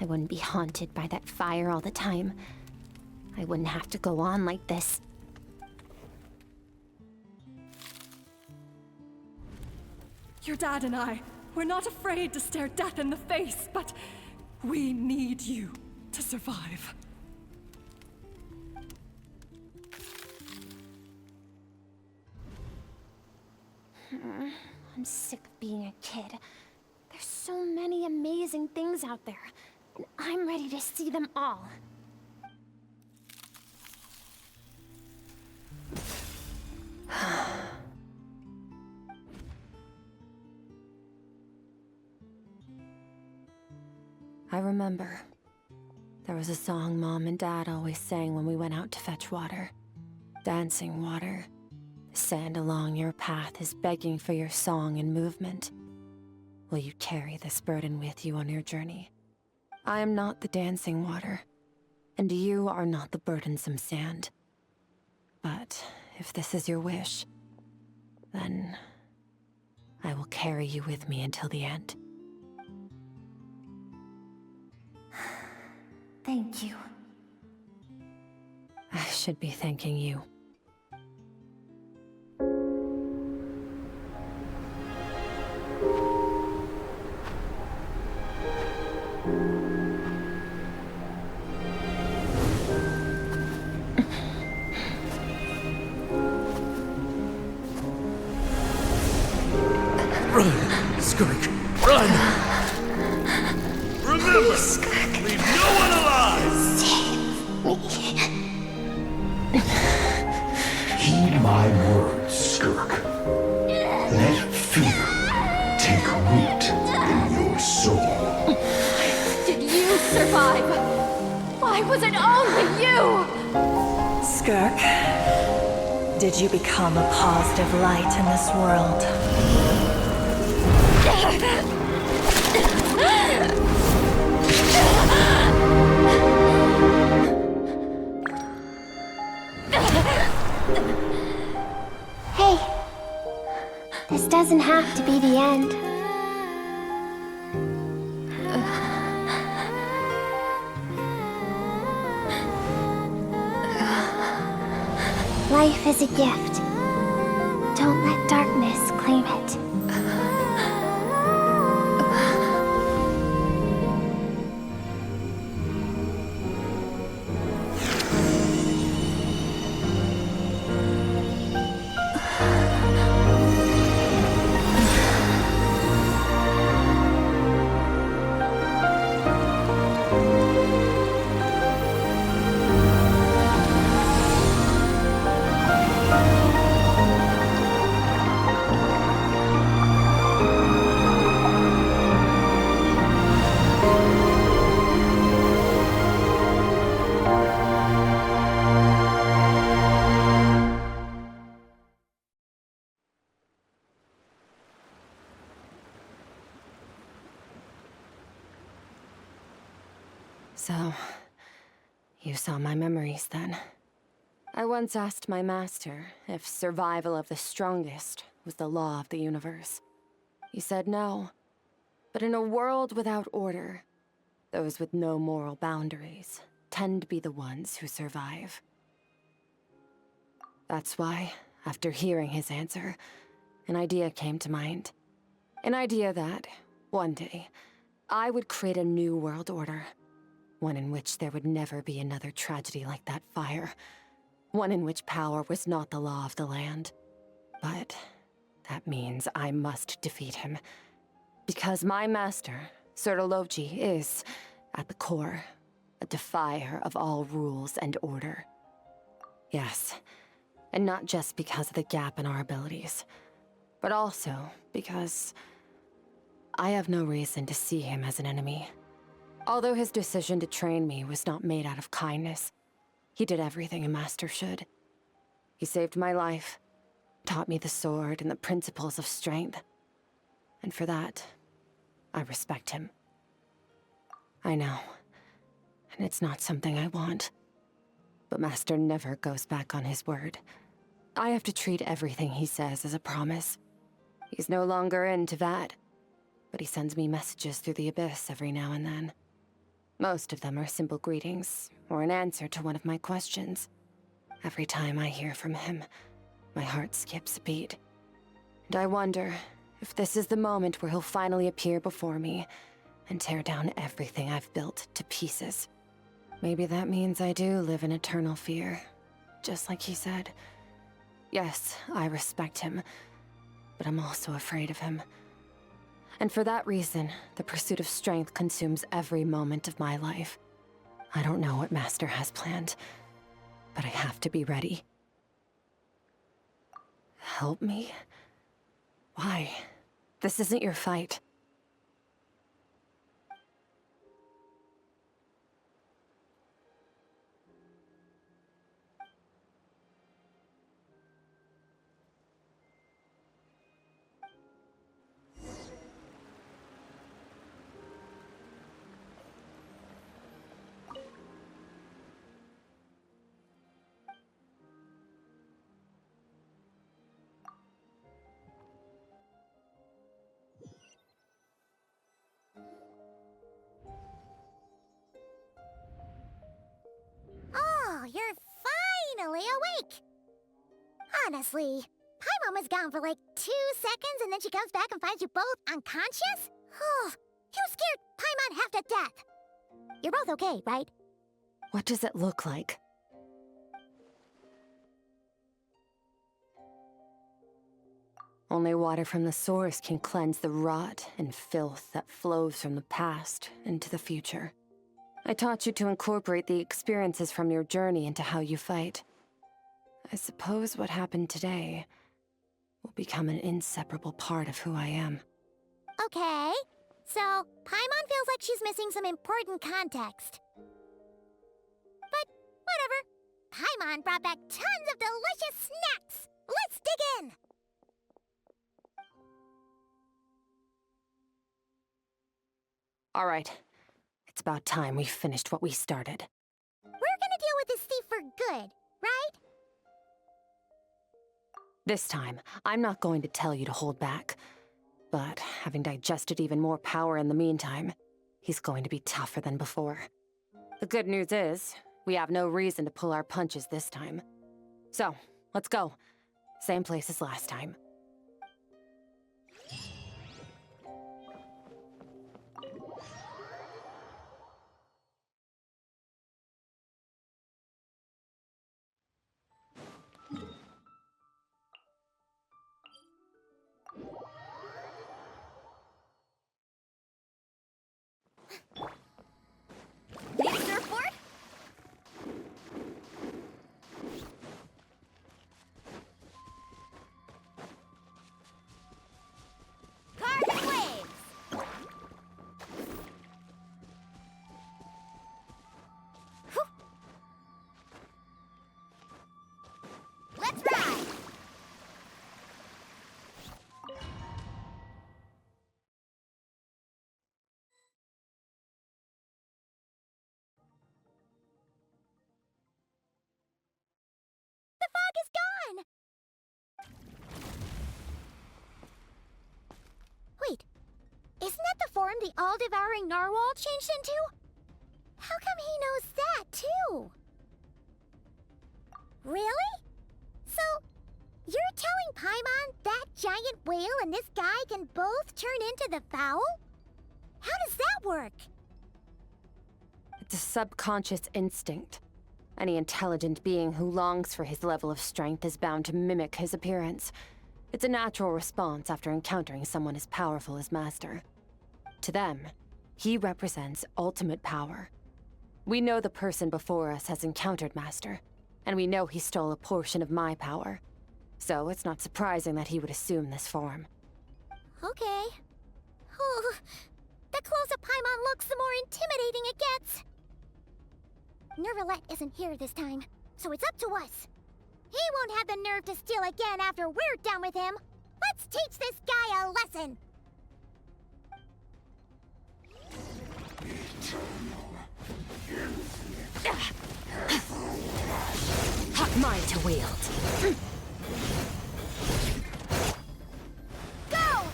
I wouldn't be haunted by that fire all the time. I wouldn't have to go on like this. Your dad and I, we're not afraid to stare death in the face, but we need you to survive. I'm sick of being a kid. There's so many amazing things out there, and I'm ready to see them all. I remember. There was a song Mom and Dad always sang when we went out to fetch water. Dancing water. The sand along your path is begging for your song and movement. Will you carry this burden with you on your journey? I am not the dancing water, and you are not the burdensome sand. But if this is your wish, then I will carry you with me until the end. Thank you. I should be thanking you. Run, Skirk, run! Remember, leave no one alive! Heed my words, Skirk. Let fear take root in your soul. Did you survive? Why was it only you? Skirk, did you become a positive light in this world? Hey, this doesn't have to be the end. Life is a gift. Don't let darkness claim it. So, you saw my memories then. I once asked my master if survival of the strongest was the law of the universe. He said no. But in a world without order, those with no moral boundaries tend to be the ones who survive. That's why, after hearing his answer, an idea came to mind. An idea that, one day, I would create a new world order. One in which there would never be another tragedy like that fire. One in which power was not the law of the land. But that means I must defeat him. Because my master, Sertologi, is, at the core, a defier of all rules and order. Yes, and not just because of the gap in our abilities, but also because I have no reason to see him as an enemy. Although his decision to train me was not made out of kindness, he did everything a master should. He saved my life, taught me the sword and the principles of strength. And for that, I respect him. I know, and it's not something I want. But Master never goes back on his word. I have to treat everything he says as a promise. He's no longer into that, but he sends me messages through the abyss every now and then. Most of them are simple greetings, or an answer to one of my questions. Every time I hear from him, my heart skips a beat. And I wonder if this is the moment where he'll finally appear before me and tear down everything I've built to pieces. Maybe that means I do live in eternal fear, just like he said. Yes, I respect him, but I'm also afraid of him. And for that reason, the pursuit of strength consumes every moment of my life. I don't know what Master has planned, but I have to be ready. Help me? Why? This isn't your fight. break! Honestly, Paimon was gone for like 2 seconds and then she comes back and finds you both unconscious? Oh, you scared Paimon half to death! You're both okay, right? What does it look like? Only water from the source can cleanse the rot and filth that flows from the past into the future. I taught you to incorporate the experiences from your journey into how you fight. I suppose what happened today will become an inseparable part of who I am. Okay, so Paimon feels like she's missing some important context. But whatever. Paimon brought back tons of delicious snacks! Let's dig in! All right. It's about time we finished what we started. We're gonna deal with this thief for good, right? This time, I'm not going to tell you to hold back. But having digested even more power in the meantime, he's going to be tougher than before. The good news is, we have no reason to pull our punches this time. So, let's go. Same place as last time. Need a surfboard? Carbon waves! Whew. Let's ride! The fog is gone! Wait, isn't that the form the all-devouring narwhal changed into? How come he knows that, too? Really? So, you're telling Paimon that giant whale and this guy can both turn into the fowl? How does that work? It's a subconscious instinct. Any intelligent being who longs for his level of strength is bound to mimic his appearance. It's a natural response after encountering someone as powerful as Master. To them, he represents ultimate power. We know the person before us has encountered Master, and we know he stole a portion of my power. So it's not surprising that he would assume this form. Okay. Oh, the closer Paimon looks, the more intimidating it gets. Nervalette isn't here this time, so it's up to us. He won't have the nerve to steal again after we're done with him. Let's teach this guy a lesson. Hot mine to wield. Go!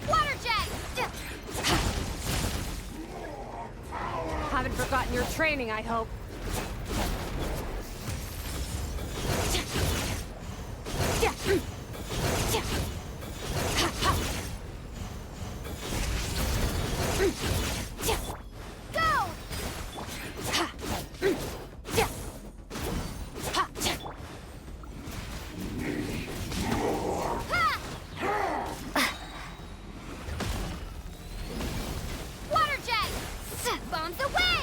Water jet! Haven't forgotten your training, I hope. Go! Water jet! Bombs away!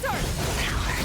Source power!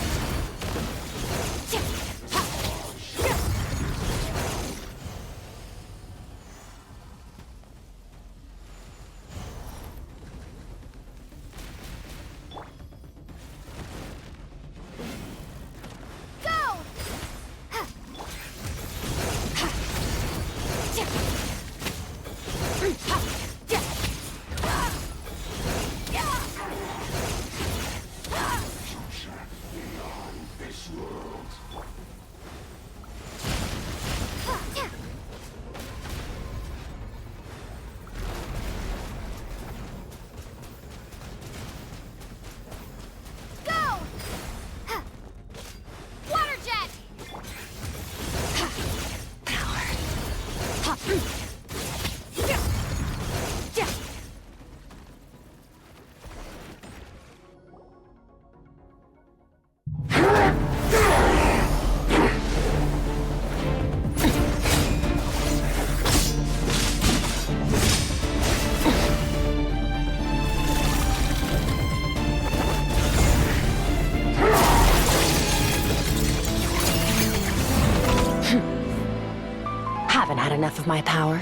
enough of my power?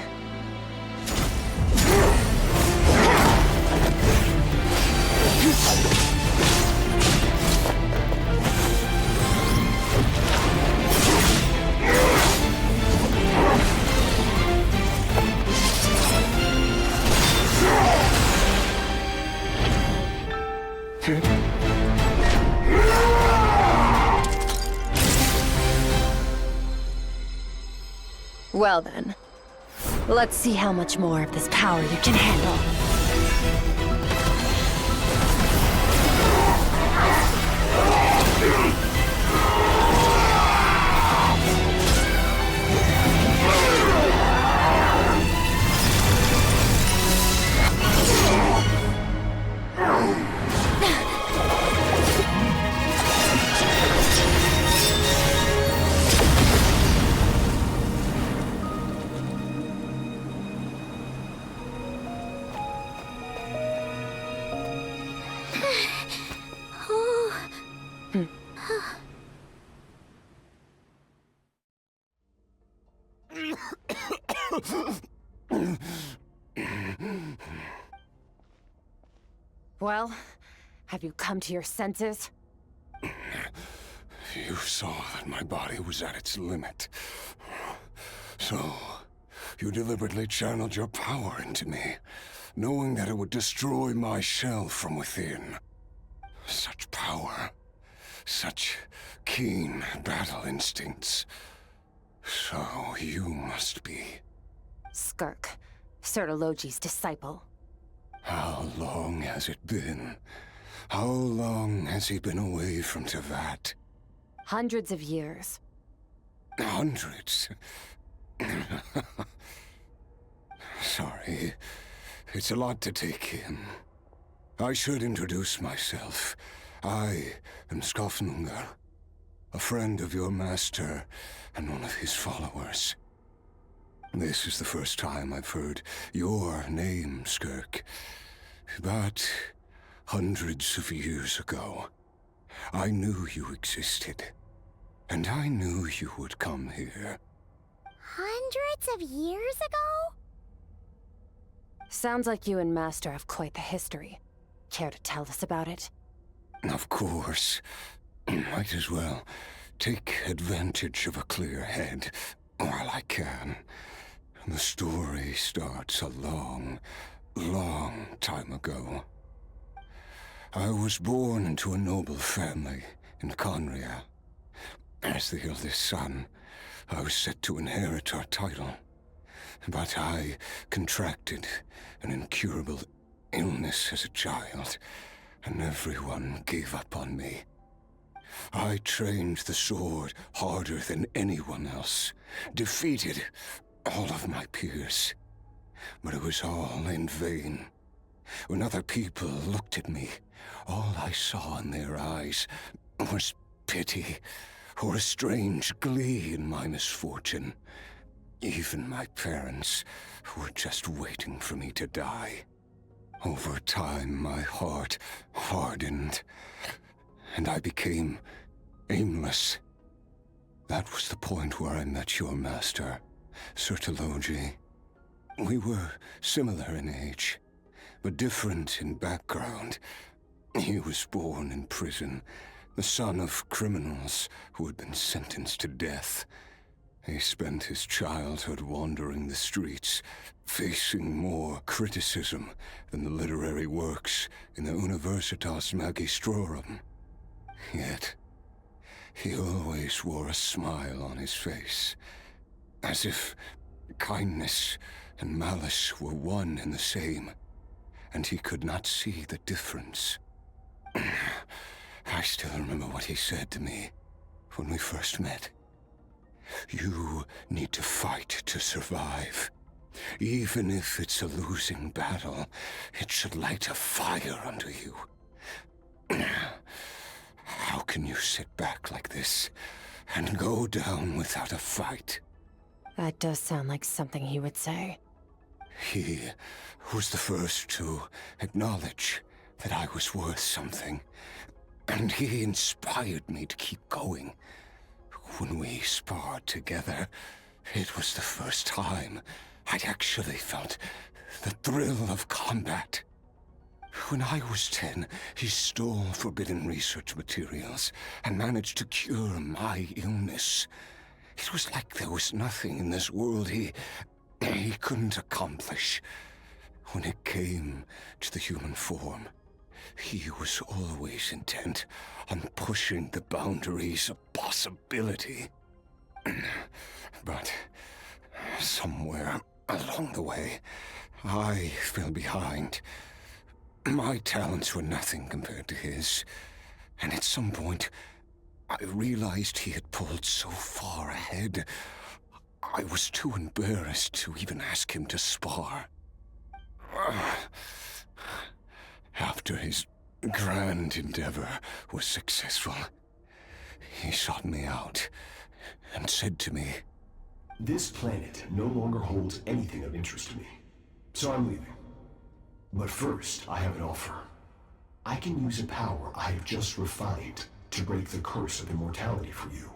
Well then, let's see how much more of this power you can handle. Well, have you come to your senses? You saw that my body was at its limit. So, you deliberately channeled your power into me, knowing that it would destroy my shell from within. Such power. Such keen battle instincts. So, you must be... Skirk, Sertologi's disciple. How long has it been? How long has he been away from Tevat? Hundreds of years. Hundreds? Sorry. It's a lot to take in. I should introduce myself. I am Skofnungar, a friend of your master and one of his followers. This is the first time I've heard your name, Skirk. But hundreds of years ago, I knew you existed. And I knew you would come here. Hundreds of years ago? Sounds like you and Master have quite the history. Care to tell us about it? Of course. Might as well take advantage of a clear head while I can. The story starts a long, long time ago. I was born into a noble family in Conria. As the eldest son, I was set to inherit our title. But I contracted an incurable illness as a child, and everyone gave up on me. I trained the sword harder than anyone else, defeated all of my peers. But it was all in vain. When other people looked at me, all I saw in their eyes was pity, or a strange glee in my misfortune. Even my parents were just waiting for me to die. Over time, my heart hardened, and I became aimless. That was the point where I met your master, Sertologi. We were similar in age, but different in background. He was born in prison, the son of criminals who had been sentenced to death. He spent his childhood wandering the streets, facing more criticism than the literary works in the Universitas Magistrorum. Yet, he always wore a smile on his face, as if kindness and malice were one and the same, and he could not see the difference. I still remember what he said to me when we first met. You need to fight to survive. Even if it's a losing battle, it should light a fire under you. How can you sit back like this and go down without a fight? That does sound like something he would say. He was the first to acknowledge that I was worth something, and he inspired me to keep going. When we sparred together, It was the first time I'd actually felt the thrill of combat. When I was 10, he stole forbidden research materials and managed to cure my illness. It was like there was nothing in this world he couldn't accomplish. When it came to the human form, he was always intent on pushing the boundaries of possibility. But somewhere along the way, I fell behind. My talents were nothing compared to his, and at some point, I realized he had pulled so far ahead, I was too embarrassed to even ask him to spar. After his grand endeavor was successful, he sought me out and said to me, "This planet no longer holds anything of interest to me, so I'm leaving. But first, I have an offer. I can use a power I have just refined to break the curse of immortality for you.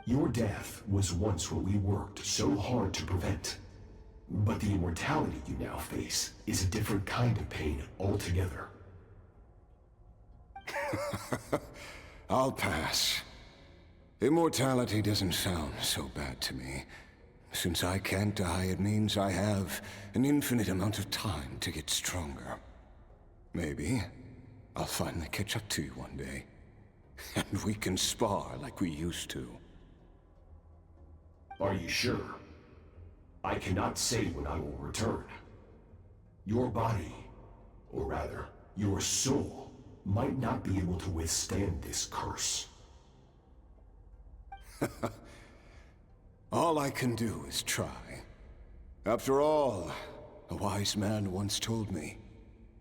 Your death was once what we worked so hard to prevent. But the immortality you now face is a different kind of pain altogether." I'll pass. Immortality doesn't sound so bad to me. Since I can't die, it means I have an infinite amount of time to get stronger. Maybe I'll finally catch up to you one day, and we can spar like we used to. Are you sure? I cannot say when I will return. Your body, or rather, your soul, might not be able to withstand this curse. All I can do is try. After all, a wise man once told me,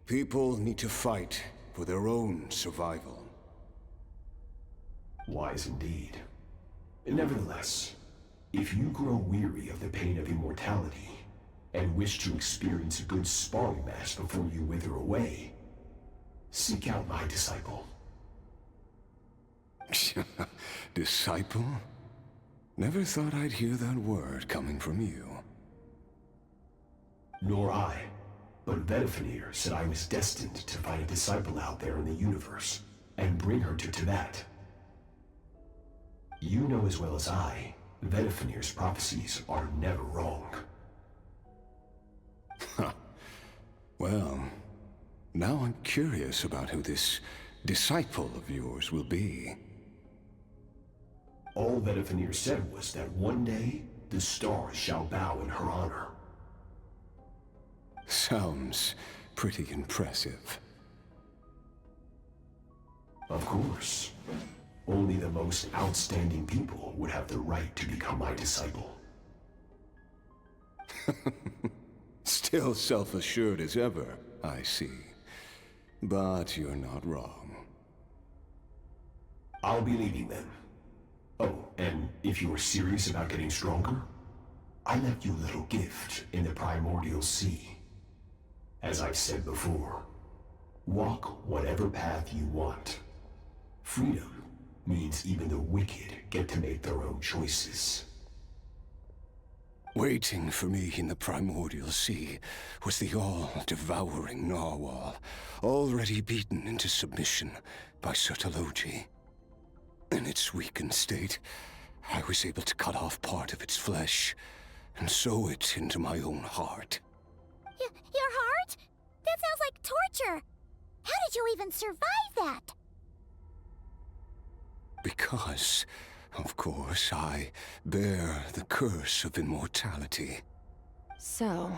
people need to fight for their own survival. Wise indeed. Nevertheless, if you grow weary of the pain of immortality, and wish to experience a good sparring match before you wither away, seek out my disciple. Disciple? Never thought I'd hear that word coming from you. Nor I. But Betwixt said I was destined to find a disciple out there in the universe, and bring her to Tibet. You know as well as I, Betwixt's prophecies are never wrong. Well, now I'm curious about who this disciple of yours will be. All Betwixt said was that one day, the stars shall bow in her honor. Sounds pretty impressive. Of course. Only the most outstanding people would have the right to become my disciple. Still self-assured as ever, I see. But you're not wrong. I'll be leaving then. Oh, and if you are serious about getting stronger, I left you a little gift in the primordial sea. As I've said before, walk whatever path you want. Freedom means even the wicked get to make their own choices. Waiting for me in the primordial sea was the all-devouring narwhal, already beaten into submission by Sertologi. In its weakened state, I was able to cut off part of its flesh and sew it into my own heart. Your heart? That sounds like torture! How did you even survive that? Because, of course, I bear the curse of immortality. So,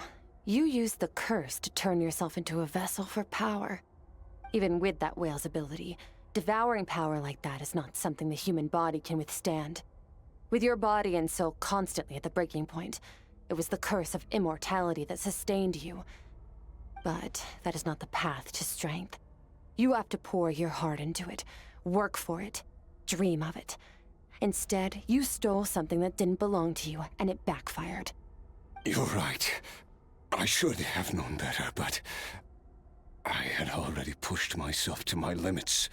you used the curse to turn yourself into a vessel for power. Even with that whale's ability, devouring power like that is not something the human body can withstand. With your body and soul constantly at the breaking point, it was the curse of immortality that sustained you. But that is not the path to strength. You have to pour your heart into it, work for it, dream of it. Instead, you stole something that didn't belong to you, and it backfired. You're right. I should have known better, but I had already pushed myself to my limits,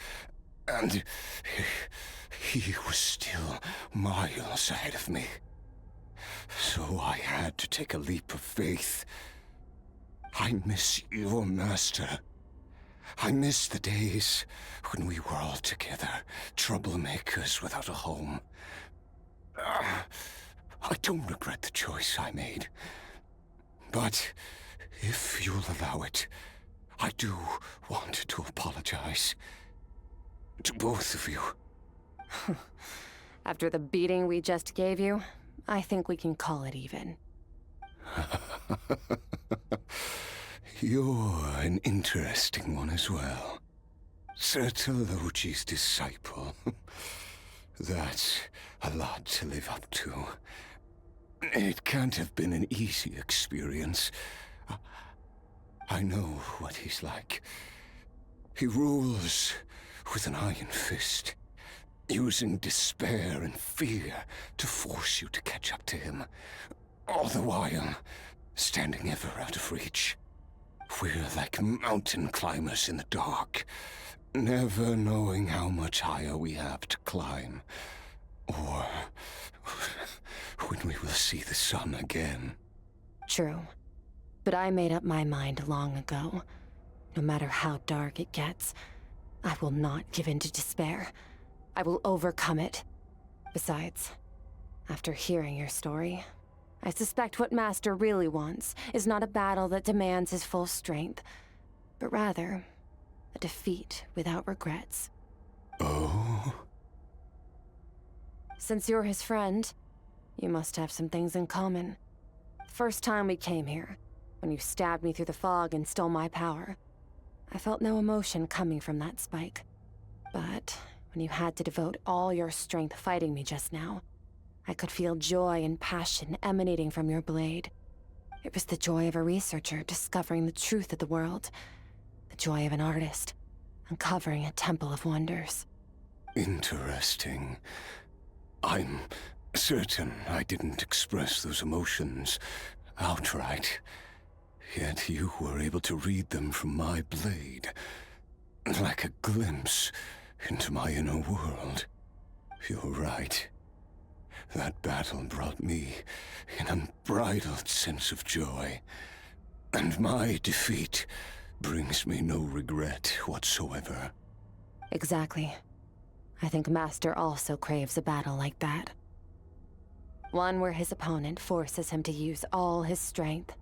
and he was still miles ahead of me. So I had to take a leap of faith. I miss your master. I miss the days when we were all together, troublemakers without a home. I don't regret the choice I made. But if you'll allow it, I do want to apologize. To both of you. After the beating we just gave you, I think we can call it even. You're an interesting one as well. Sertologi's disciple. That's a lot to live up to. It can't have been an easy experience. I know what he's like. He rules with an iron fist, using despair and fear to force you to catch up to him, all the while standing ever out of reach. We're like mountain climbers in the dark, never knowing how much higher we have to climb, or when we will see the sun again. True. But I made up my mind long ago. No matter how dark it gets, I will not give in to despair. I will overcome it. Besides, after hearing your story, I suspect what Master really wants is not a battle that demands his full strength, but rather a defeat without regrets. Oh? Since you're his friend, you must have some things in common. The first time we came here, when you stabbed me through the fog and stole my power, I felt no emotion coming from that spike. But when you had to devote all your strength fighting me just now, I could feel joy and passion emanating from your blade. It was the joy of a researcher discovering the truth of the world, the joy of an artist uncovering a temple of wonders. Interesting. I'm certain I didn't express those emotions outright. Yet you were able to read them from my blade, like a glimpse into my inner world. You're right. That battle brought me an unbridled sense of joy, and my defeat brings me no regret whatsoever. Exactly. I think Master also craves a battle like that. One where his opponent forces him to use all his strength,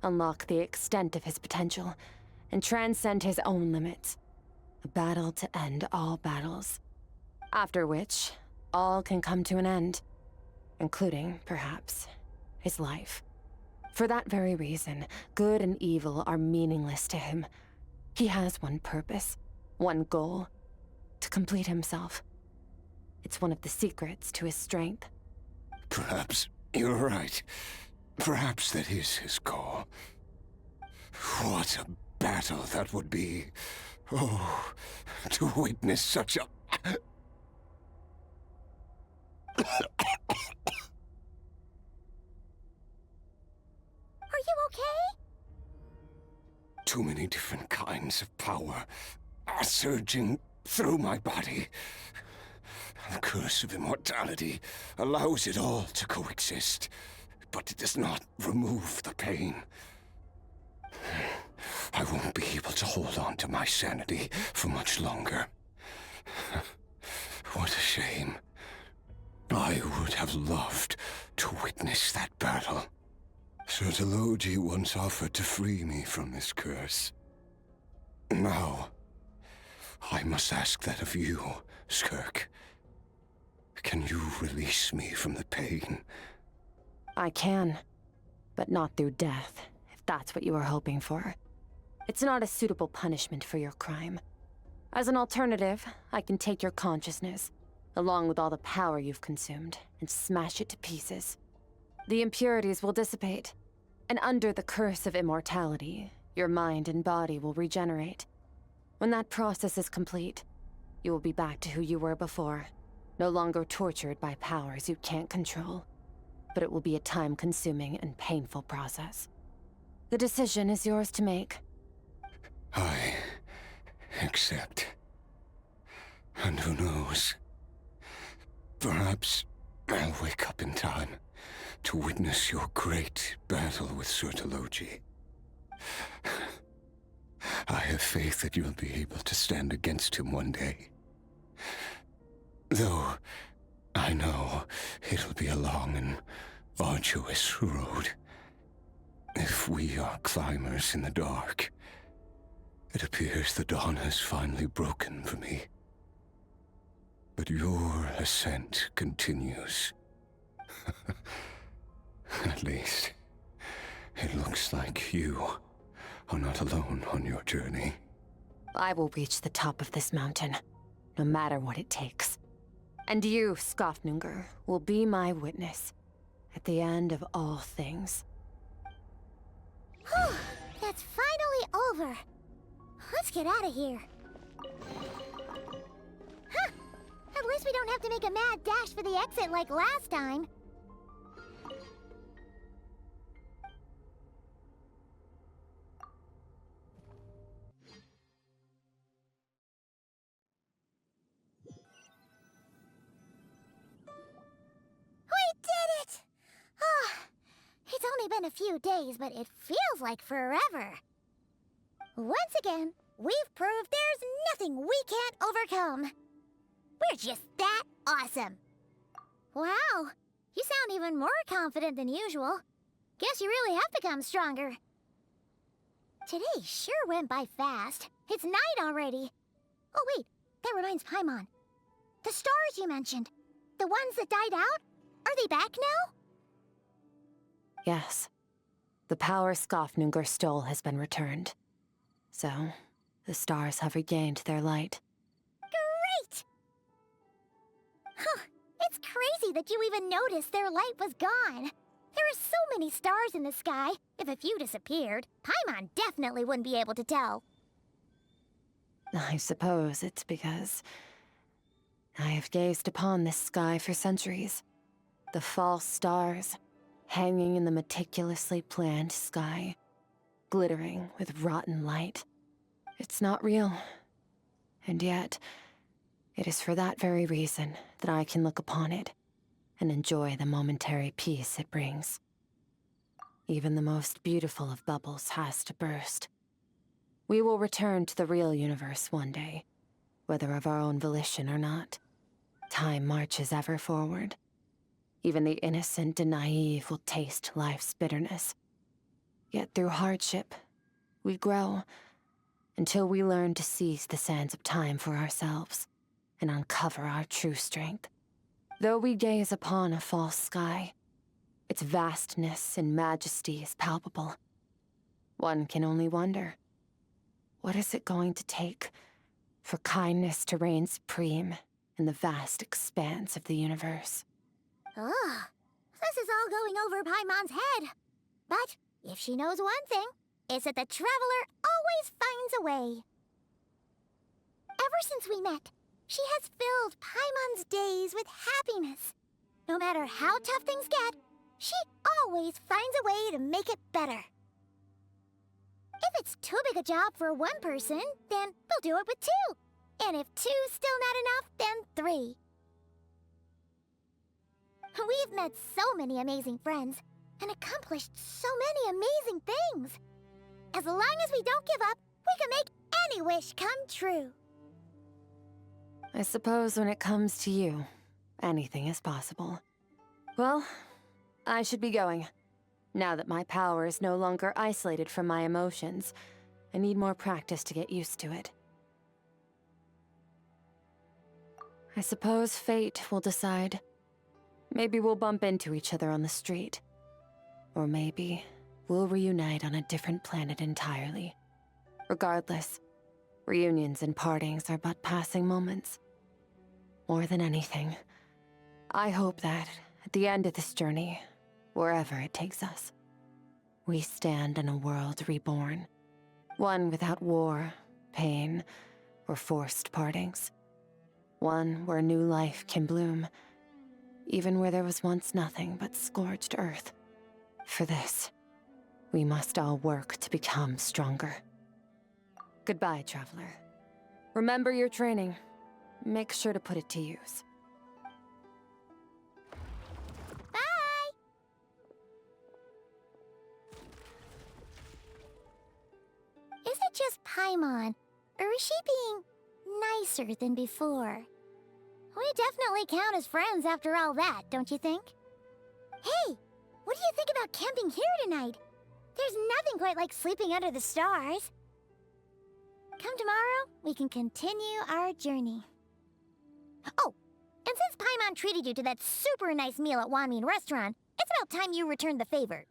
unlock the extent of his potential, and transcend his own limits. A battle to end all battles. After which, all can come to an end, including, perhaps, his life. For that very reason, good and evil are meaningless to him. He has one purpose, one goal: to complete himself. It's one of the secrets to his strength. Perhaps you're right. Perhaps that is his goal. What a battle that would be. Oh, to witness such a... Are you okay? Too many different kinds of power are surging through my body. The curse of immortality allows it all to coexist, but it does not remove the pain. I won't be able to hold on to my sanity for much longer. What a shame. I would have loved to witness that battle. Sertologi once offered to free me from this curse. Now, I must ask that of you, Skirk. Can you release me from the pain? I can, but not through death, if that's what you were hoping for. It's not a suitable punishment for your crime. As an alternative, I can take your consciousness, along with all the power you've consumed, and smash it to pieces. The impurities will dissipate, and under the curse of immortality, your mind and body will regenerate. When that process is complete, you will be back to who you were before, no longer tortured by powers you can't control. But it will be a time-consuming and painful process. The decision is yours to make. I accept. And who knows? Perhaps I'll wake up in time to witness your great battle with Surtologi. I have faith that you'll be able to stand against him one day. Though, I know it'll be a long and arduous road. If we are climbers in the dark, it appears the dawn has finally broken for me. But your ascent continues. At least, it looks like you are not alone on your journey. I will reach the top of this mountain, no matter what it takes. And you, Skafnungur, will be my witness at the end of all things. Whew, that's finally over. Let's get out of here. Huh, at least we don't have to make a mad dash for the exit like last time. We did it! Ah, it's only been a few days, but it feels like forever. Once again, we've proved there's nothing we can't overcome. We're just that awesome. Wow, you sound even more confident than usual. Guess you really have become stronger. Today sure went by fast. It's night already. Oh wait, that reminds Paimon. The stars you mentioned, the ones that died out, are they back now? Yes. The power Skafnungur stole has been returned. So, the stars have regained their light. Great! Huh, it's crazy that you even noticed their light was gone. There are so many stars in the sky. If a few disappeared, Paimon definitely wouldn't be able to tell. I suppose it's because I have gazed upon this sky for centuries. The false stars, hanging in the meticulously planned sky, glittering with rotten light. It's not real. And yet, it is for that very reason that I can look upon it and enjoy the momentary peace it brings. Even the most beautiful of bubbles has to burst. We will return to the real universe one day, whether of our own volition or not. Time marches ever forward. Even the innocent and naive will taste life's bitterness. Yet through hardship, we grow until we learn to seize the sands of time for ourselves and uncover our true strength. Though we gaze upon a false sky, its vastness and majesty is palpable. One can only wonder, what is it going to take for kindness to reign supreme in the vast expanse of the universe? Ugh, this is all going over Paimon's head. But if she knows one thing, it's that the Traveler always finds a way. Ever since we met, she has filled Paimon's days with happiness. No matter how tough things get, she always finds a way to make it better. If it's too big a job for one person, then we'll do it with two. And if two's still not enough, then three. We've met so many amazing friends and accomplished so many amazing things. As long as we don't give up, we can make any wish come true. I suppose when it comes to you, anything is possible. Well, I should be going. Now that my power is no longer isolated from my emotions, I need more practice to get used to it. I suppose fate will decide. Maybe we'll bump into each other on the street. Or maybe we'll reunite on a different planet entirely. Regardless, reunions and partings are but passing moments. More than anything, I hope that, at the end of this journey, wherever it takes us, we stand in a world reborn. One without war, pain, or forced partings. One where new life can bloom, even where there was once nothing but scorched earth. For this, we must all work to become stronger. Goodbye, Traveler. Remember your training. Make sure to put it to use. that just Paimon? Or is she being nicer than before? We definitely count as friends after all that, don't you think? Hey, what do you think about camping here tonight? There's nothing quite like sleeping under the stars. Come tomorrow, we can continue our journey. Oh, and since Paimon treated you to that super nice meal at Wanmin Restaurant, it's about time you returned the favor.